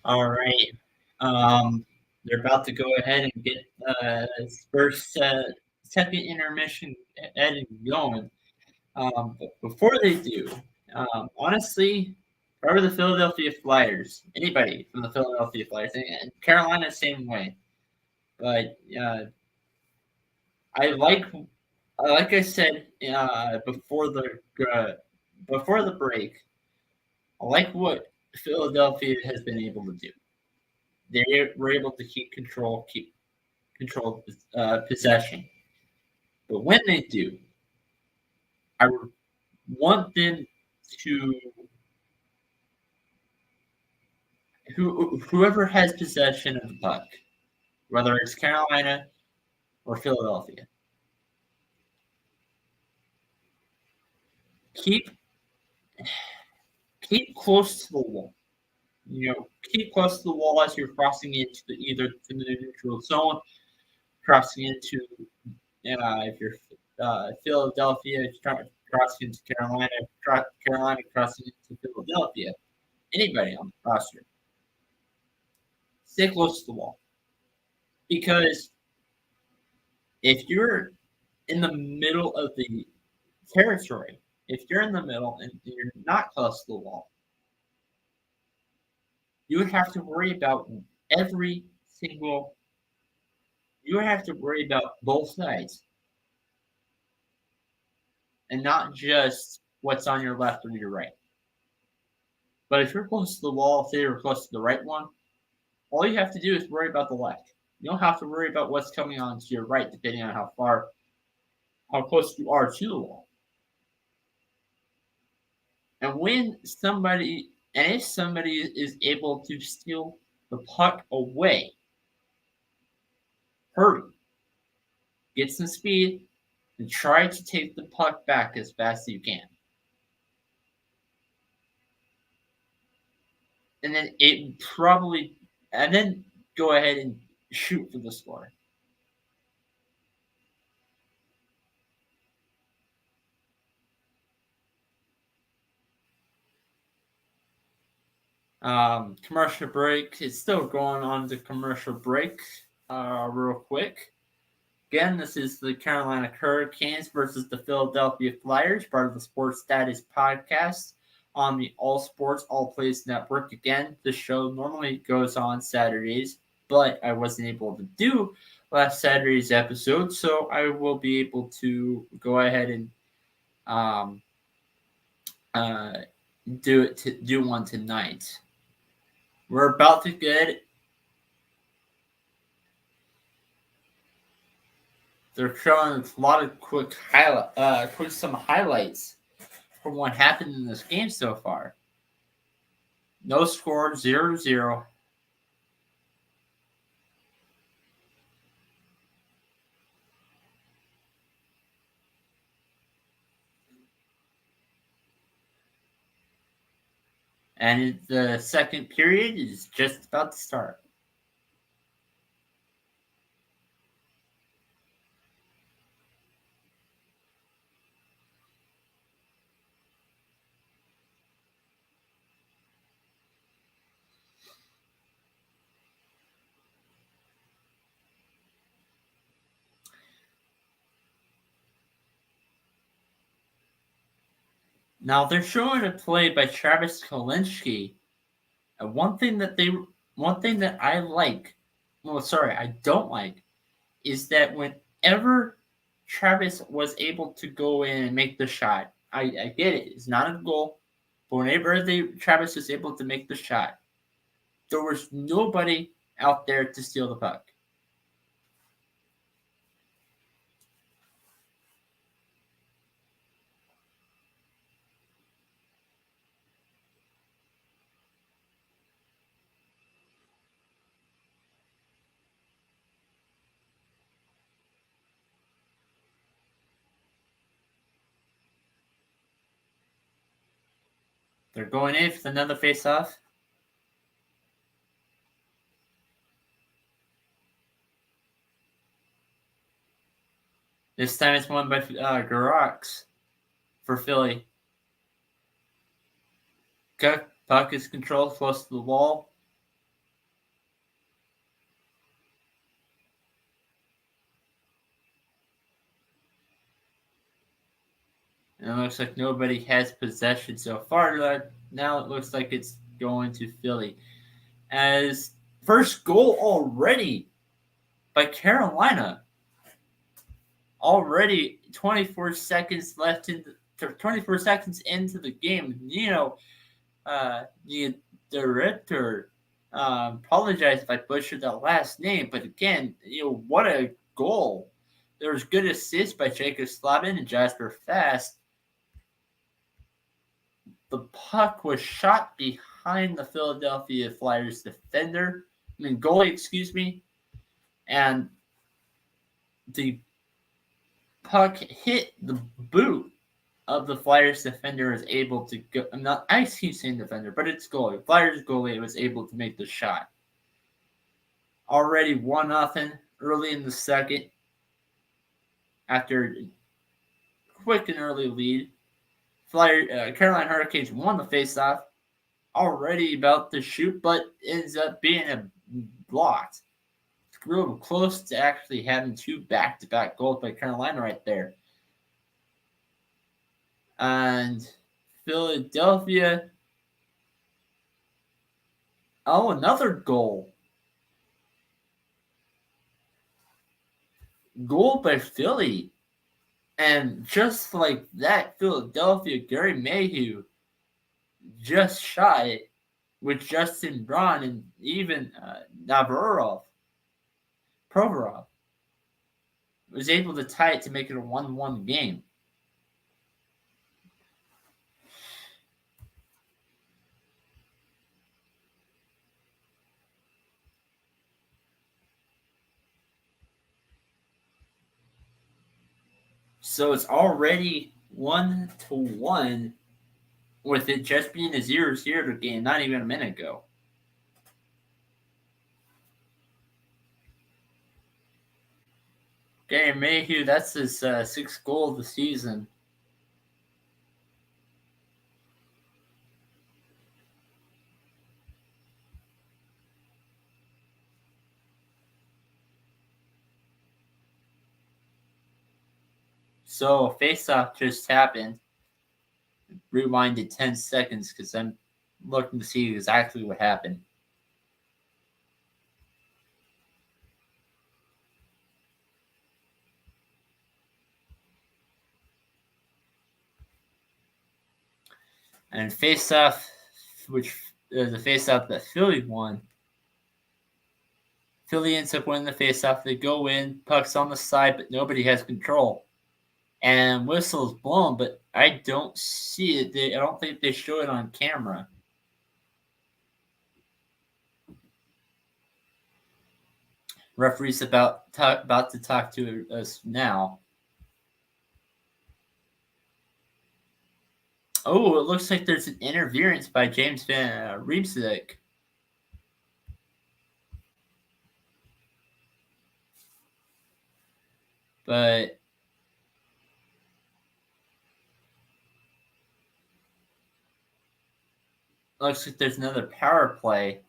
Speaker 1: All right. They're about to go ahead and get first second intermission heading going. But before they do, honestly, for the Philadelphia Flyers, anybody from the Philadelphia Flyers, and Carolina, same way. But I like I said before the break, I like what Philadelphia has been able to do. They were able to keep control possession. But when they do, I want them to whoever has possession of the puck, whether it's Carolina or Philadelphia, keep keep close to the wall. Keep close to the wall as you're crossing into either to the neutral zone, crossing into if you're Philadelphia, crossing into Carolina, Carolina crossing into Philadelphia. Anybody on the roster, stay close to the wall because if you're in the middle of the territory, if you're in the middle and you're not close to the wall, you would have to worry about every single. You would have to worry about both sides and not just what's on your left or your right. But if you're close to the wall, say you're close to the right one, all you have to do is worry about the left. You don't have to worry about what's coming on to your right, depending on how close you are to the wall. And if somebody is able to steal the puck away, hurry, get some speed, and try to take the puck back as fast as you can. And then go ahead and shoot for the score. Commercial break. It's still going on the commercial break. Real quick. Again, this is the Carolina Hurricanes versus the Philadelphia Flyers, part of the Sports Status podcast on the All Sports All Plays Network. Again, the show normally goes on Saturdays, but I wasn't able to do last Saturday's episode, so I will be able to go ahead and do one tonight. We're about to get. They're showing a lot of quick highlights from what happened in this game so far. No score, 0-0. And the second period is just about to start. Now they're showing a play by Travis Kalinske. And one thing that I like, I don't like, is that whenever Travis was able to go in and make the shot, I get it, it's not a goal, but whenever Travis was able to make the shot, there was nobody out there to steal the puck. They're going in for another face-off. This time it's won by Garox for Philly. Puck is controlled close to the wall. And it looks like nobody has possession so far. Now it looks like it's going to Philly. As first goal already by Carolina. Already 24 seconds left in 24 seconds into the game. The director, apologize if I butchered that last name, but again, what a goal. There was good assists by Jacob Slavin and Jasper Fast. The puck was shot behind the Philadelphia Flyers goalie, excuse me, and the puck hit the boot of the Flyers defender, is able to go. I keep saying defender, but it's goalie. Flyers goalie was able to make the shot. Already 1-0 early in the second after quick and early lead. Carolina Hurricanes won the faceoff. Already about to shoot, but ends up being blocked. It's real close to actually having two back-to-back goals by Carolina right there. And Philadelphia. Oh, another goal. Goal by Philly. And just like that, Philadelphia, Gary Mayhew just shot it with Justin Braun and even Provorov was able to tie it to make it a 1-1 game. So it's already 1-1 with it just being a 0-0 game not even a minute ago. Gary Mayhew, that's his sixth goal of the season. So face-off just happened. Rewinded 10 seconds because I'm looking to see exactly what happened. And face-off, which is the face-off that Philly won. Philly ends up winning the face-off. They go in, puck's on the side, but nobody has control. And whistle's blown, but I don't see it. I don't think they show it on camera. Referee's about to talk to us now. Oh, it looks like there's an interference by James Van Riemsdyk. But looks like there's another power play.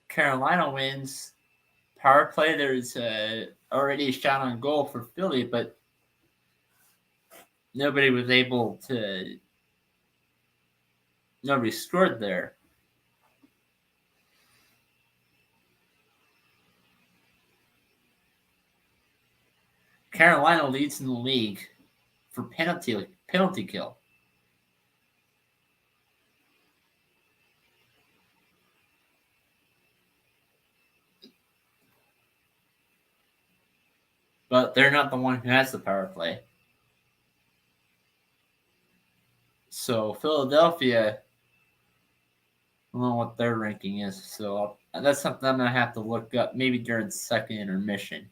Speaker 1: Carolina wins. Power play, there's already a shot on goal for Philly, but nobody was able to. Nobody scored there. Carolina leads in the league for penalty kill. But they're not the one who has the power play. So Philadelphia, I don't know what their ranking is. So that's something I'm going to have to look up maybe during the second intermission.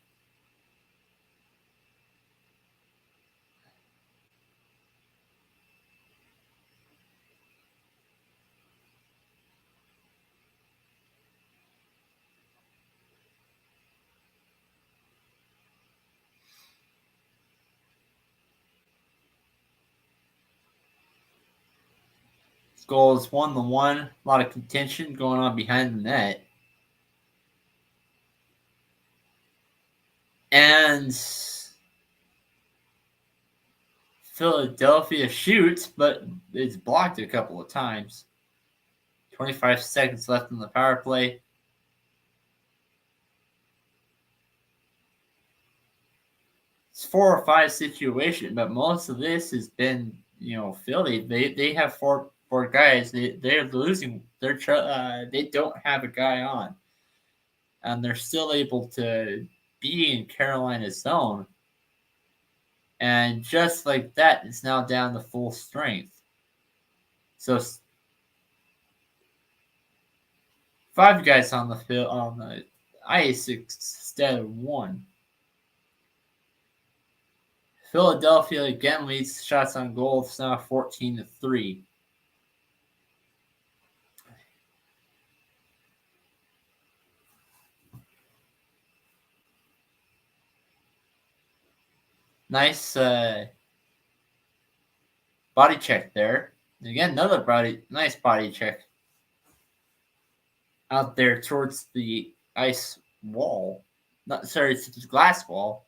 Speaker 1: Goals 1-1. A lot of contention going on behind the net. And Philadelphia shoots, but it's blocked a couple of times. 25 seconds left in the power play. It's 4 or 5 situation, but most of this has been, Philly. They have four guys. They're losing. They don't have a guy on, and they're still able to be in Carolina's zone. And just like that, it's now down to full strength. So 5 guys on the field on the ice instead of 1. Philadelphia again leads shots on goal. It's now 14-3. Nice body check there. Again, another nice body check out there towards the ice wall. It's the glass wall.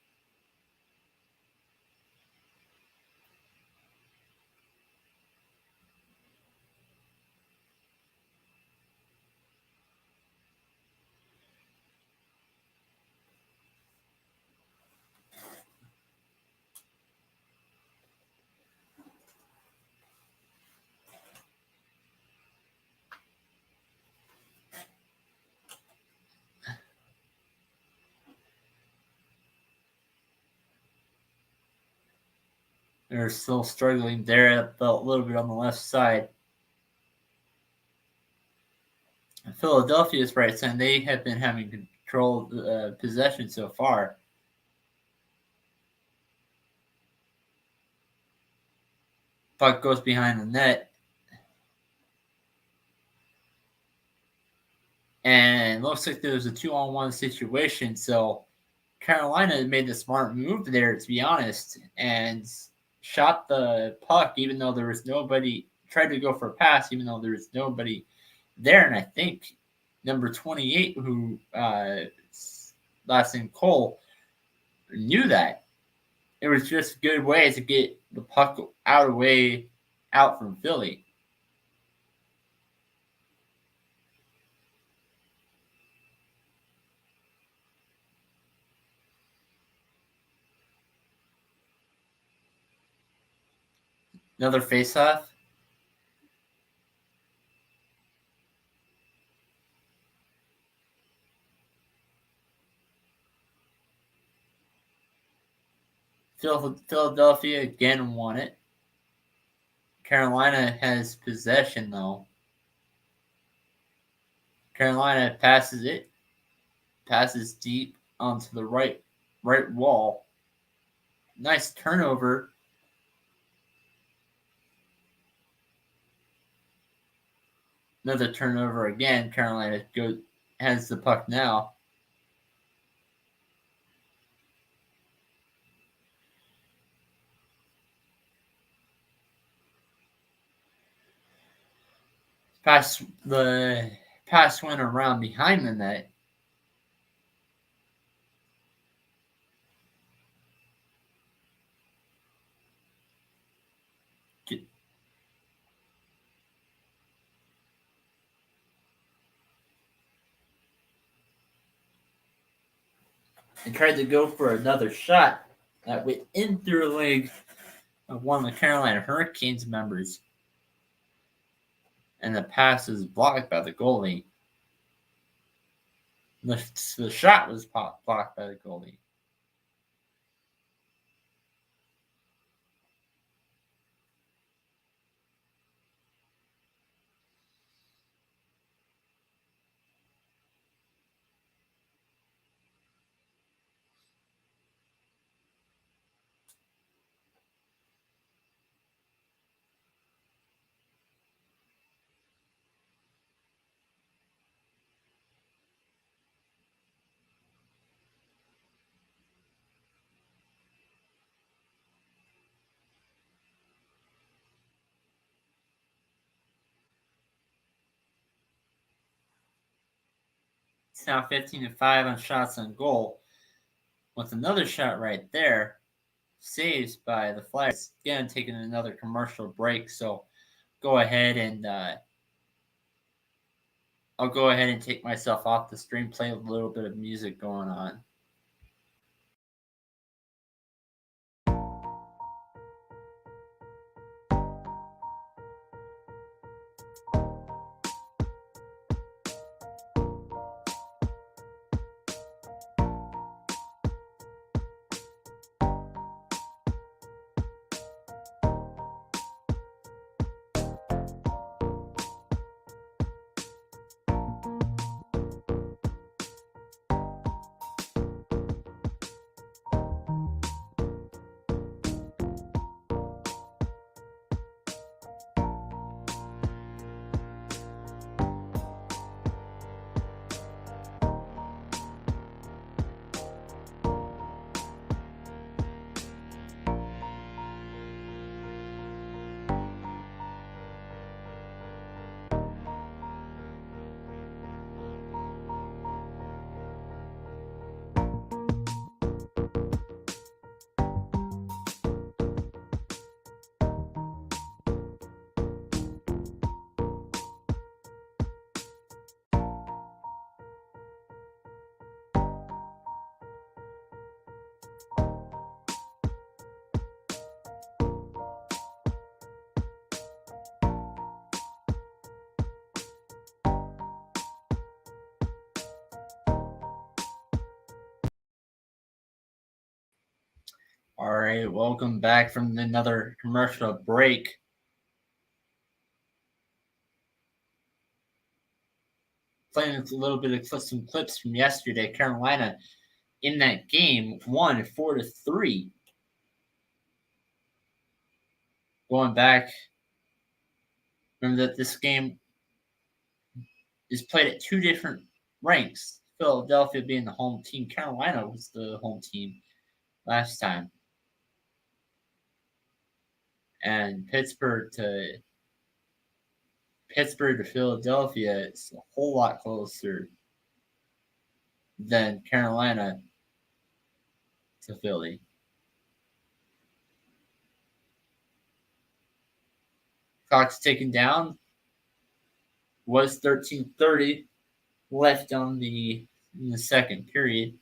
Speaker 1: They're still struggling there a little bit on the left side. Philadelphia's right side, they have been having control of possession so far. Puck goes behind the net. And it looks like there was a 2-on-1 situation. So Carolina made the smart move there, to be honest, and shot the puck even though there was nobody. Tried to go for a pass even though there was nobody there. And I think number 28, who last name Cole, knew that. It was just a good way to get the puck out from Philly. Another face-off. Philadelphia again won it. Carolina has possession, though. Carolina passes it. Passes deep onto the right wall. Nice turnover. Another turnover again. Carolina has the puck now. Pass went around behind the net. And tried to go for another shot that went in through the leg of one of the Carolina Hurricanes members. And the pass is blocked by the goalie. The shot was blocked by the goalie. It's now 15-5 on shots on goal. With another shot right there, saves by the Flyers. Again, taking another commercial break. So go ahead and I'll go ahead and take myself off the stream, play a little bit of music going on. All right, welcome back from another commercial break. Playing a little bit of some clips from yesterday. Carolina in that game won 4-3. Going back, remember that this game is played at two different ranks. Philadelphia being the home team, Carolina was the home team last time. And Pittsburgh to Philadelphia is a whole lot closer than Carolina to Philly. Clock's ticking down. Was 13:30 left in the second period.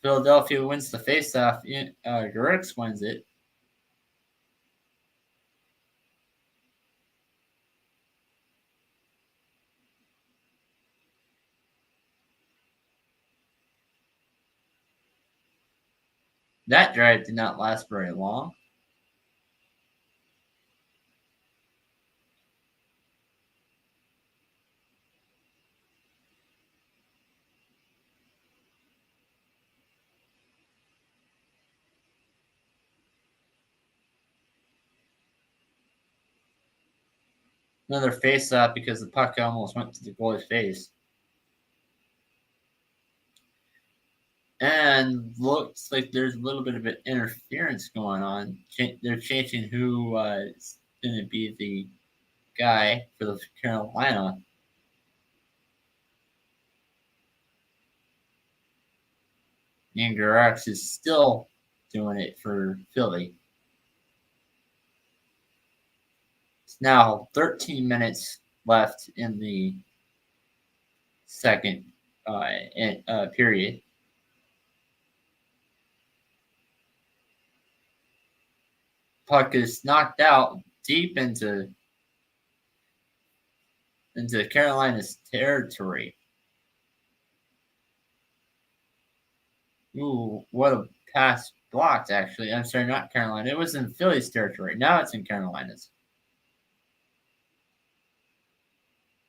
Speaker 1: Philadelphia wins the faceoff. Garrix wins it. That drive did not last very long. Another face-off because the puck almost went to the goalie's face. And looks like there's a little bit of an interference going on. They're changing who is going to be the guy for the Carolina. And Garrix is still doing it for Philly. It's now 13 minutes left in the second period. Puck is knocked out deep into Carolina's territory. Ooh, what a pass blocked, actually. I'm sorry, not Carolina. It was in Philly's territory. Now it's in Carolina's.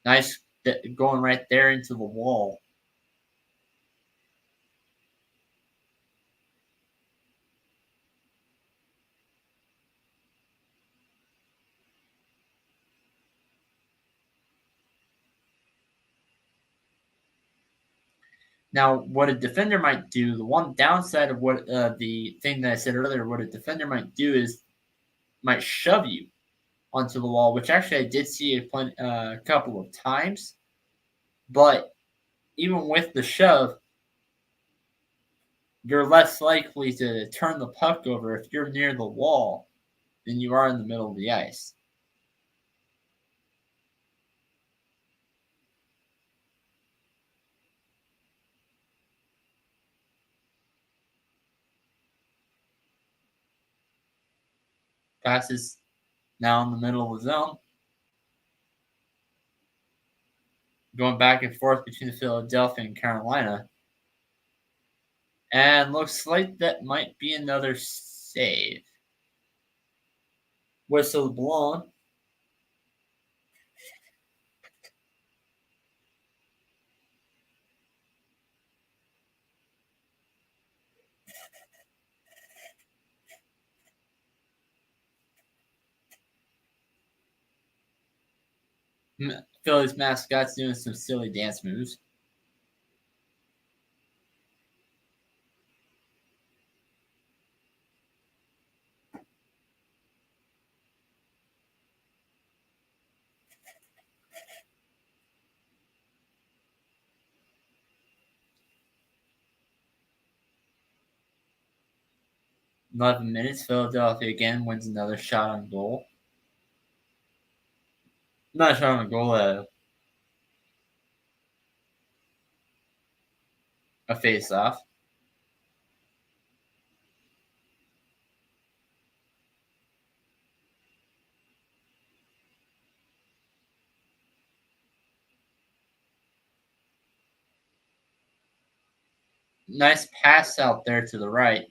Speaker 1: Nice going right there into the wall. Now, what a defender might do, the one downside of what the thing that I said earlier, what a defender might do is might shove you onto the wall, which actually I did see a couple of times. But even with the shove, you're less likely to turn the puck over if you're near the wall than you are in the middle of the ice. Passes now in the middle of the zone, going back and forth between Philadelphia and Carolina. And looks like that might be another save. Whistle blown. Phillies mascot's doing some silly dance moves. In 11 minutes, Philadelphia again wins another shot on goal. Not a shot on goal, a face-off. Nice pass out there to the right.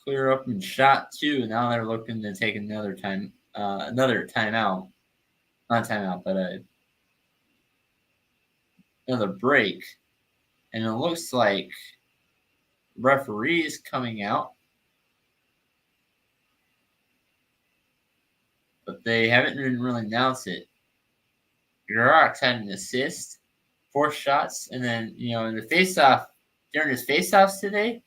Speaker 1: Clear open shot too. Now they're looking to take another timeout. Not timeout, but another break. And it looks like referees coming out, but they haven't even really announced it. Garak had an assist, 4 shots, and then in the face-off during his face-offs today,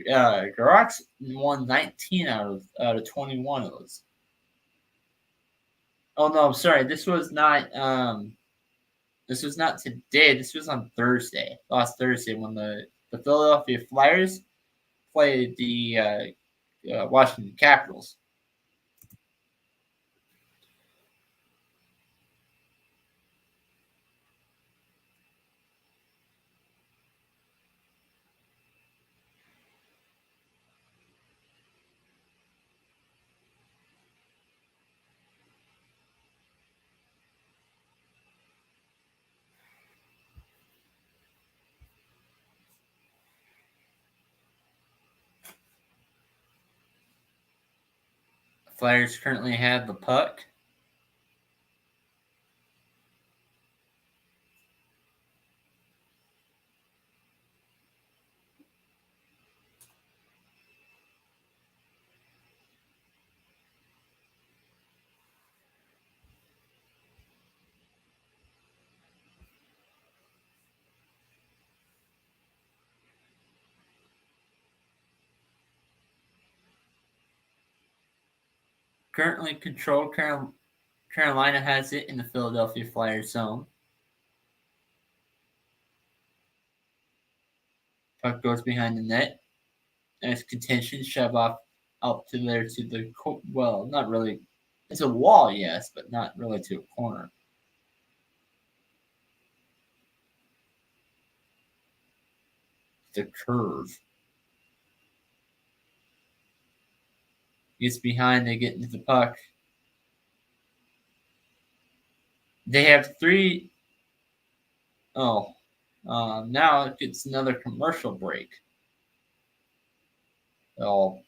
Speaker 1: Garak's won 19 out of 21 of those. Oh no, I'm sorry. This was not today. This was on Thursday, last Thursday, when the Philadelphia Flyers played the Washington Capitals. Flyers currently have the puck. Currently controlled. Carolina has it in the Philadelphia Flyers zone. Puck goes behind the net. Nice contention, shove off up to there to the not really. It's a wall, yes, but not really to a corner. The curve. Gets behind, they get into the puck. They have 3. Oh, now it gets another commercial break. Oh.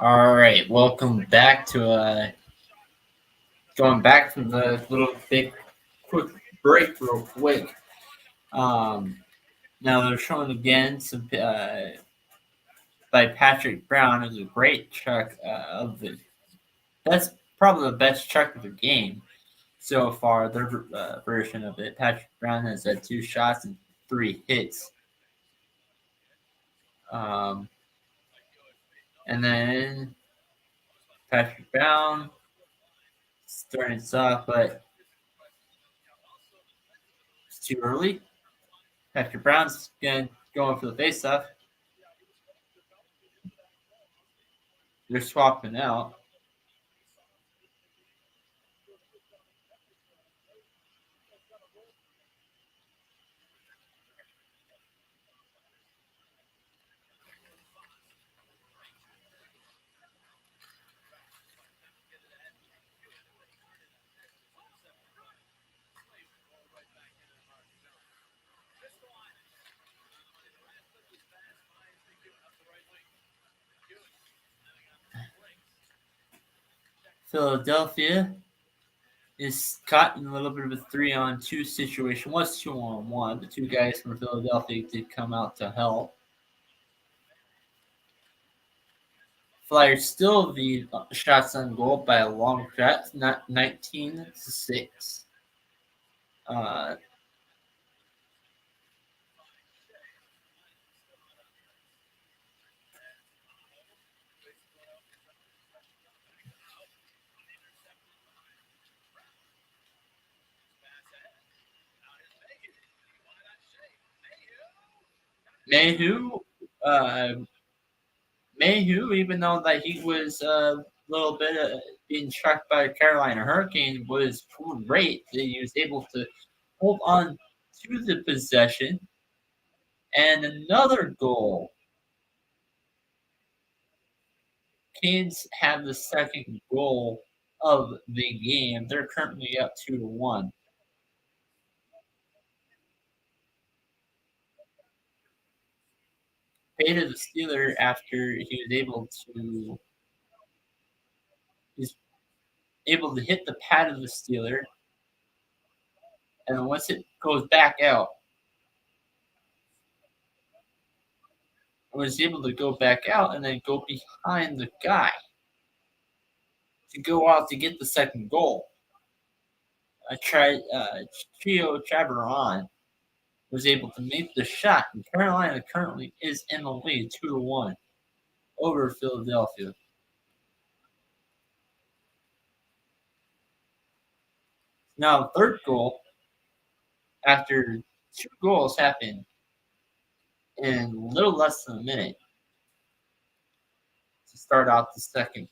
Speaker 1: All right, welcome back to going back from the little big quick break real quick. Um, Now they're showing again some by Patrick Brown. It was a great chuck of the. That's probably the best chuck of the game so far. Their version of it. Patrick Brown has had 2 shots and 3 hits. Um, and then Patrick Brown starting us off, but it's too early. Patrick Brown's going for the faceoff. They're swapping out. Philadelphia is caught in a little bit of a 3-on-2 situation. Was 2-on-1. The two guys from Philadelphia did come out to help. Flyers still lead shots on goal by a long shot, not 19-6. Mayhew, uh, Mayhew, even though that he was a little bit being struck by a Carolina Hurricane, was great. He was able to hold on to the possession. And another goal. Canes have the second goal of the game. They're currently up 2-1. Beta the Steeler after he's able to hit the pad of the Steeler, and once it goes back out, was able to go back out and then go behind the guy to go out to get the second goal. Trio Chabaron was able to make the shot, and Carolina currently is in the lead 2-1 over Philadelphia. Now, third goal, after 2 goals happened in a little less than a minute to start off the second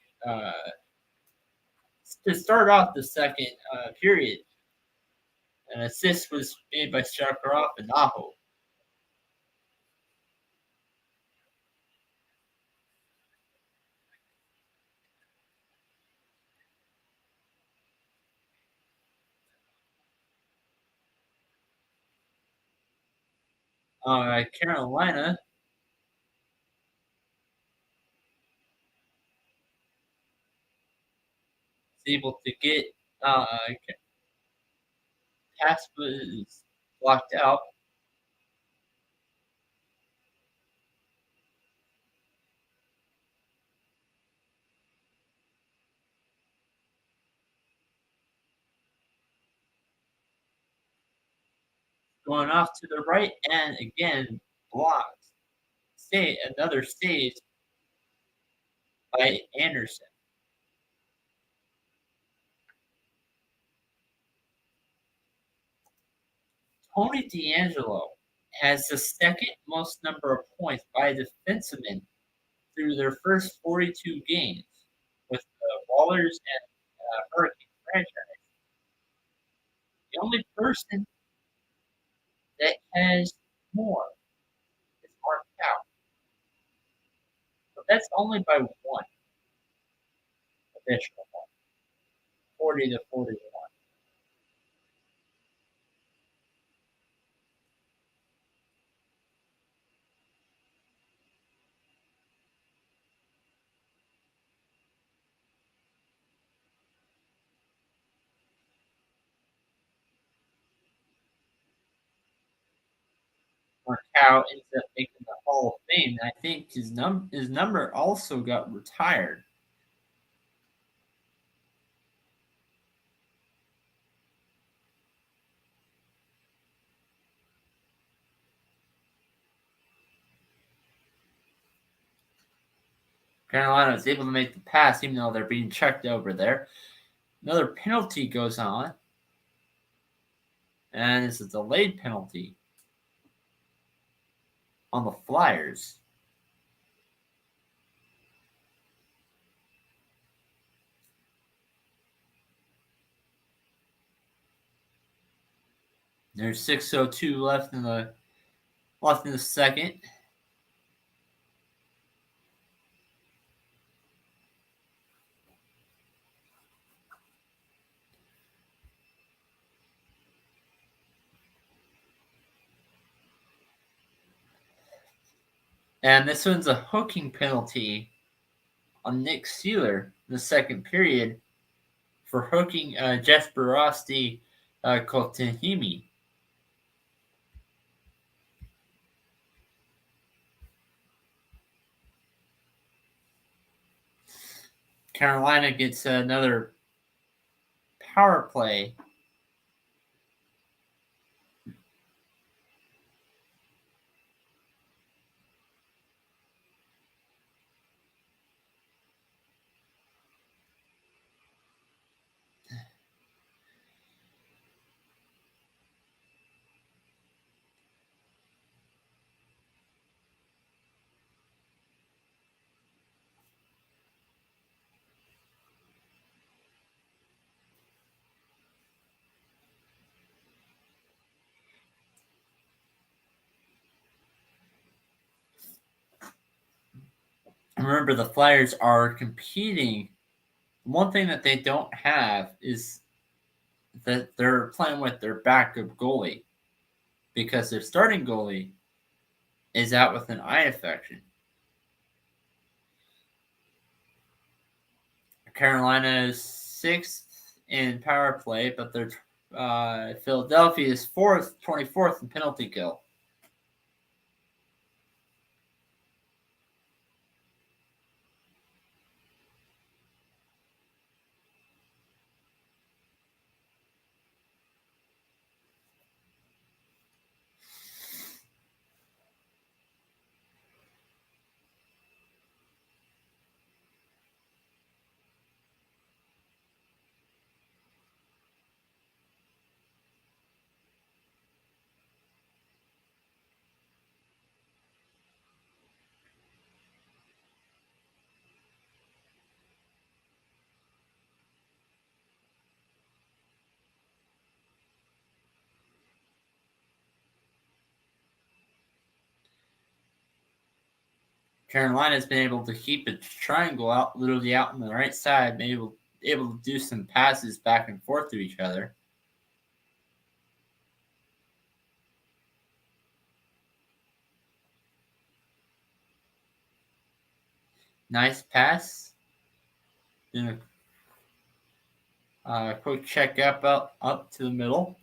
Speaker 1: period. An assist was made by Shakarov and Aho. Carolina is able to get pass was blocked out. Going off to the right and again blocked. Another save by Anderson. Tony DeAngelo has the second most number of points by defensemen through their first 42 games with the Wallers and Hurricane franchise. The only person that has more is Mark Cow. But that's only by one additional one, 40-41. Markow ends up making the Hall of Fame. I think his number also got retired. Carolina was able to make the pass even though they're being checked over there. Another penalty goes on, and it's a delayed penalty on the Flyers. There's 6:02 left in the second. And this one's a hooking penalty on Nick Seeler in the second period for hooking Jeff Barasti Kotkaniemi. Carolina gets another power play. Remember, the Flyers are competing. One thing that they don't have is that they're playing with their backup goalie because their starting goalie is out with an eye infection. Carolina is sixth in power play, but they're Philadelphia is 24th in penalty kill. Carolina's been able to keep its triangle out, literally out on the right side, been able to do some passes back and forth to each other. Nice pass. Then a quick check up to the middle.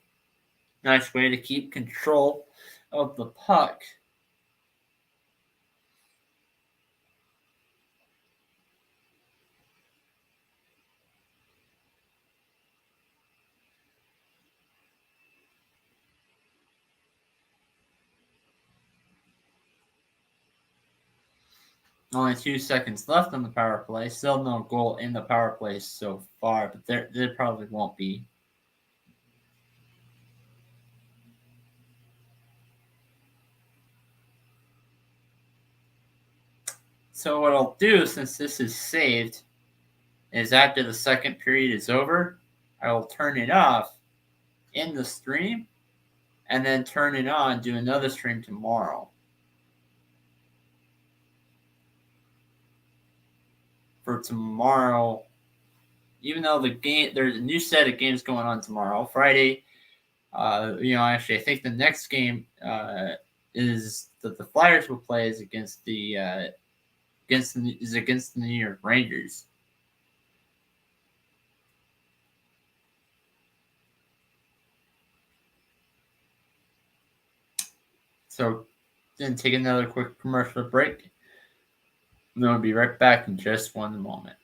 Speaker 1: Nice way to keep control of the puck. Only 2 seconds left on the power play. Still no goal in the power play so far, but there probably won't be. So what I'll do, since this is saved, is after the second period is over, I will turn it off in the stream and then turn it on, do another stream tomorrow. For tomorrow, even though there's a new set of games going on tomorrow, Friday. Actually, I think the next game is that the Flyers will play is against the New York Rangers. So then take another quick commercial break. And then we'll be right back in just one moment.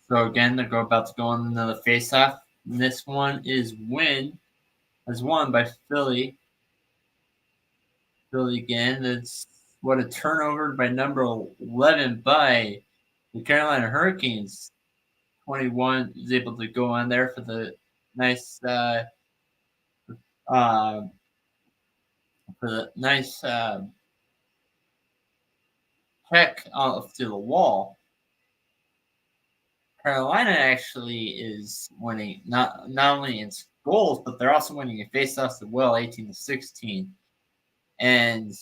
Speaker 1: So again, they're about to go on another face-off. This one is won by Philly. Philly again. That's what a turnover by number 11 by the Carolina Hurricanes. 21 is able to go on there for the nice uh, check off to the wall. Carolina actually is winning not only in goals, but they're also winning in faceoffs as well, 18-16. And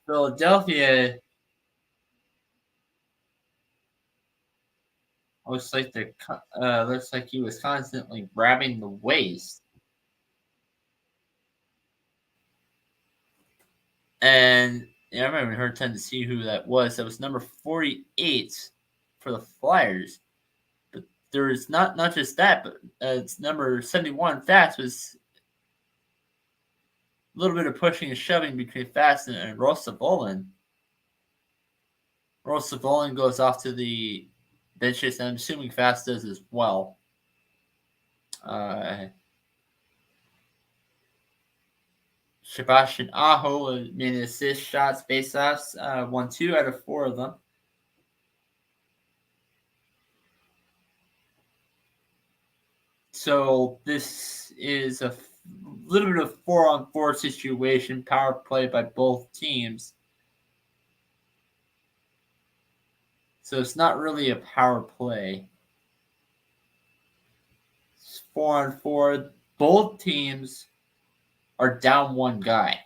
Speaker 1: Philadelphia looks like he was constantly grabbing the waist. And I remember her tend to see who that was. That was number 48 for the Flyers. But there was not just that, but it's number 71. Fast was a little bit of pushing and shoving between Fast and Rosavolin. Rosavolin goes off to the benches, and I'm assuming Fast does as well. Sebastian Aho made assist shots, face-offs, won 2 out of 4 of them. So this is a little bit of 4-on-4 situation, power play by both teams. So it's not really a power play. It's 4-on-4. Both teams are down one guy.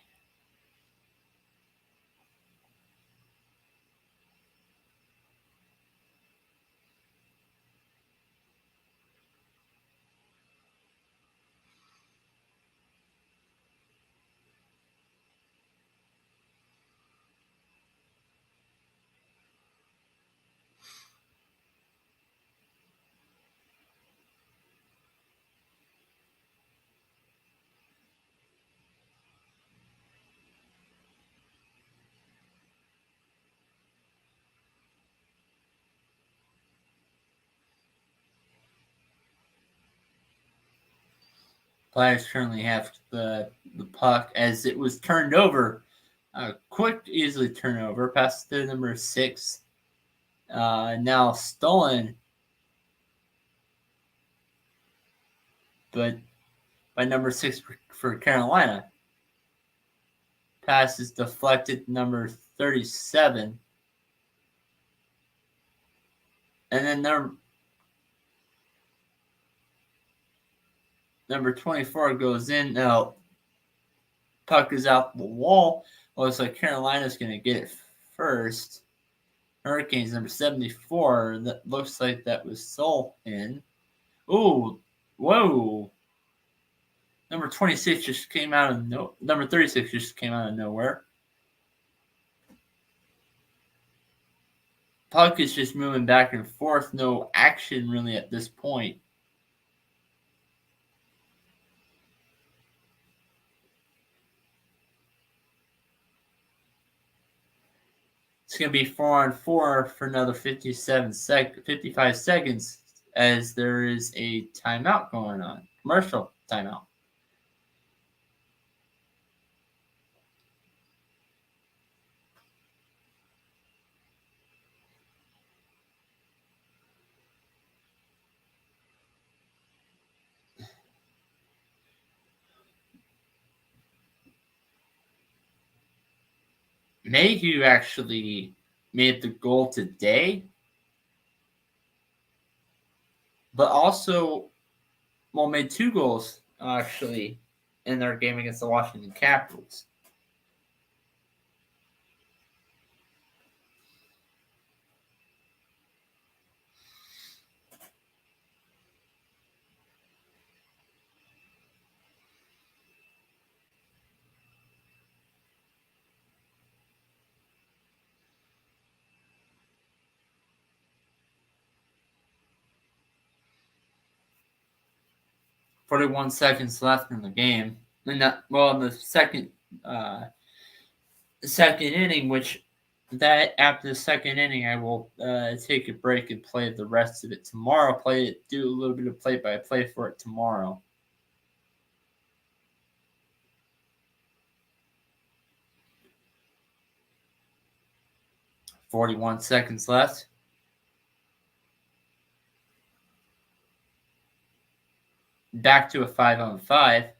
Speaker 1: Flyers currently have the puck as it was turned over. Quick, easily turnover past the number 6. now stolen, but by number 6 for Carolina. Pass is deflected, number 37. And then number 24 goes in. Now, puck is out the wall. Looks like Carolina's going to get it first. Hurricanes, number 74. That looks like that was stolen. Ooh, whoa. Number 26 just came out of number 36 just came out of nowhere. Puck is just moving back and forth. No action really at this point. It's going to be 4-on-4 for another 55 seconds as there is a timeout going on. Commercial timeout. Mayhew actually made the goal today, but also, made 2 goals actually in their game against the Washington Capitals. "41 seconds left in the game." And in the second inning, which after the second inning, I will take a break and play the rest of it tomorrow. Do a little bit of play-by-play for it tomorrow. "41 seconds left." Back to a 5-on-5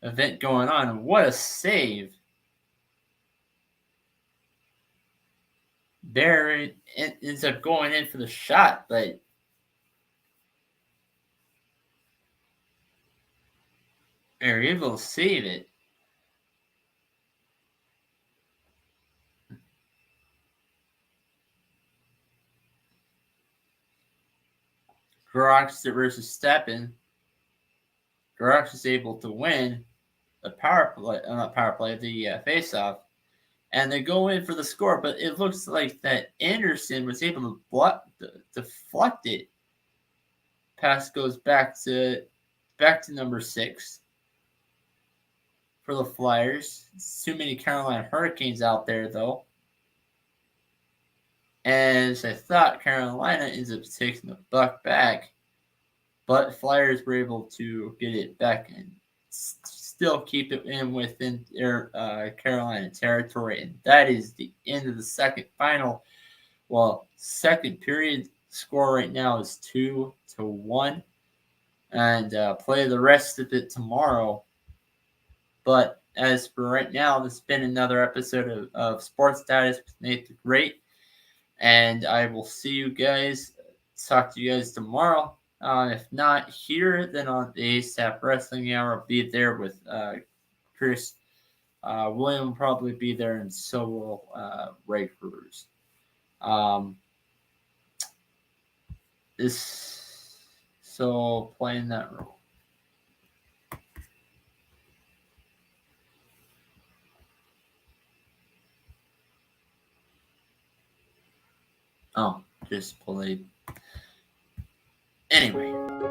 Speaker 1: event going on. And what a save! There it ends up going in for the shot, but they're able to save it. Garox versus Steppen. Garox is able to win the the face-off, and they go in for the score. But it looks like that Anderson was able to deflect it. Pass goes back to number 6 for the Flyers. Too many Carolina Hurricanes out there, though. As I thought, Carolina ends up taking the puck back, but Flyers were able to get it back and still keep it within their Carolina territory. And that is the end of the second period. Score right now is 2-1, and play the rest of it tomorrow. But as for right now, this has been another episode of Sports Status with Nathan Great. And I will see you guys, talk to you guys tomorrow. If not here, then on the ASAP Wrestling Hour, I'll be there with Chris. William will probably be there, and so will Ray Cruz. So playing that role. Oh, just played. Anyway.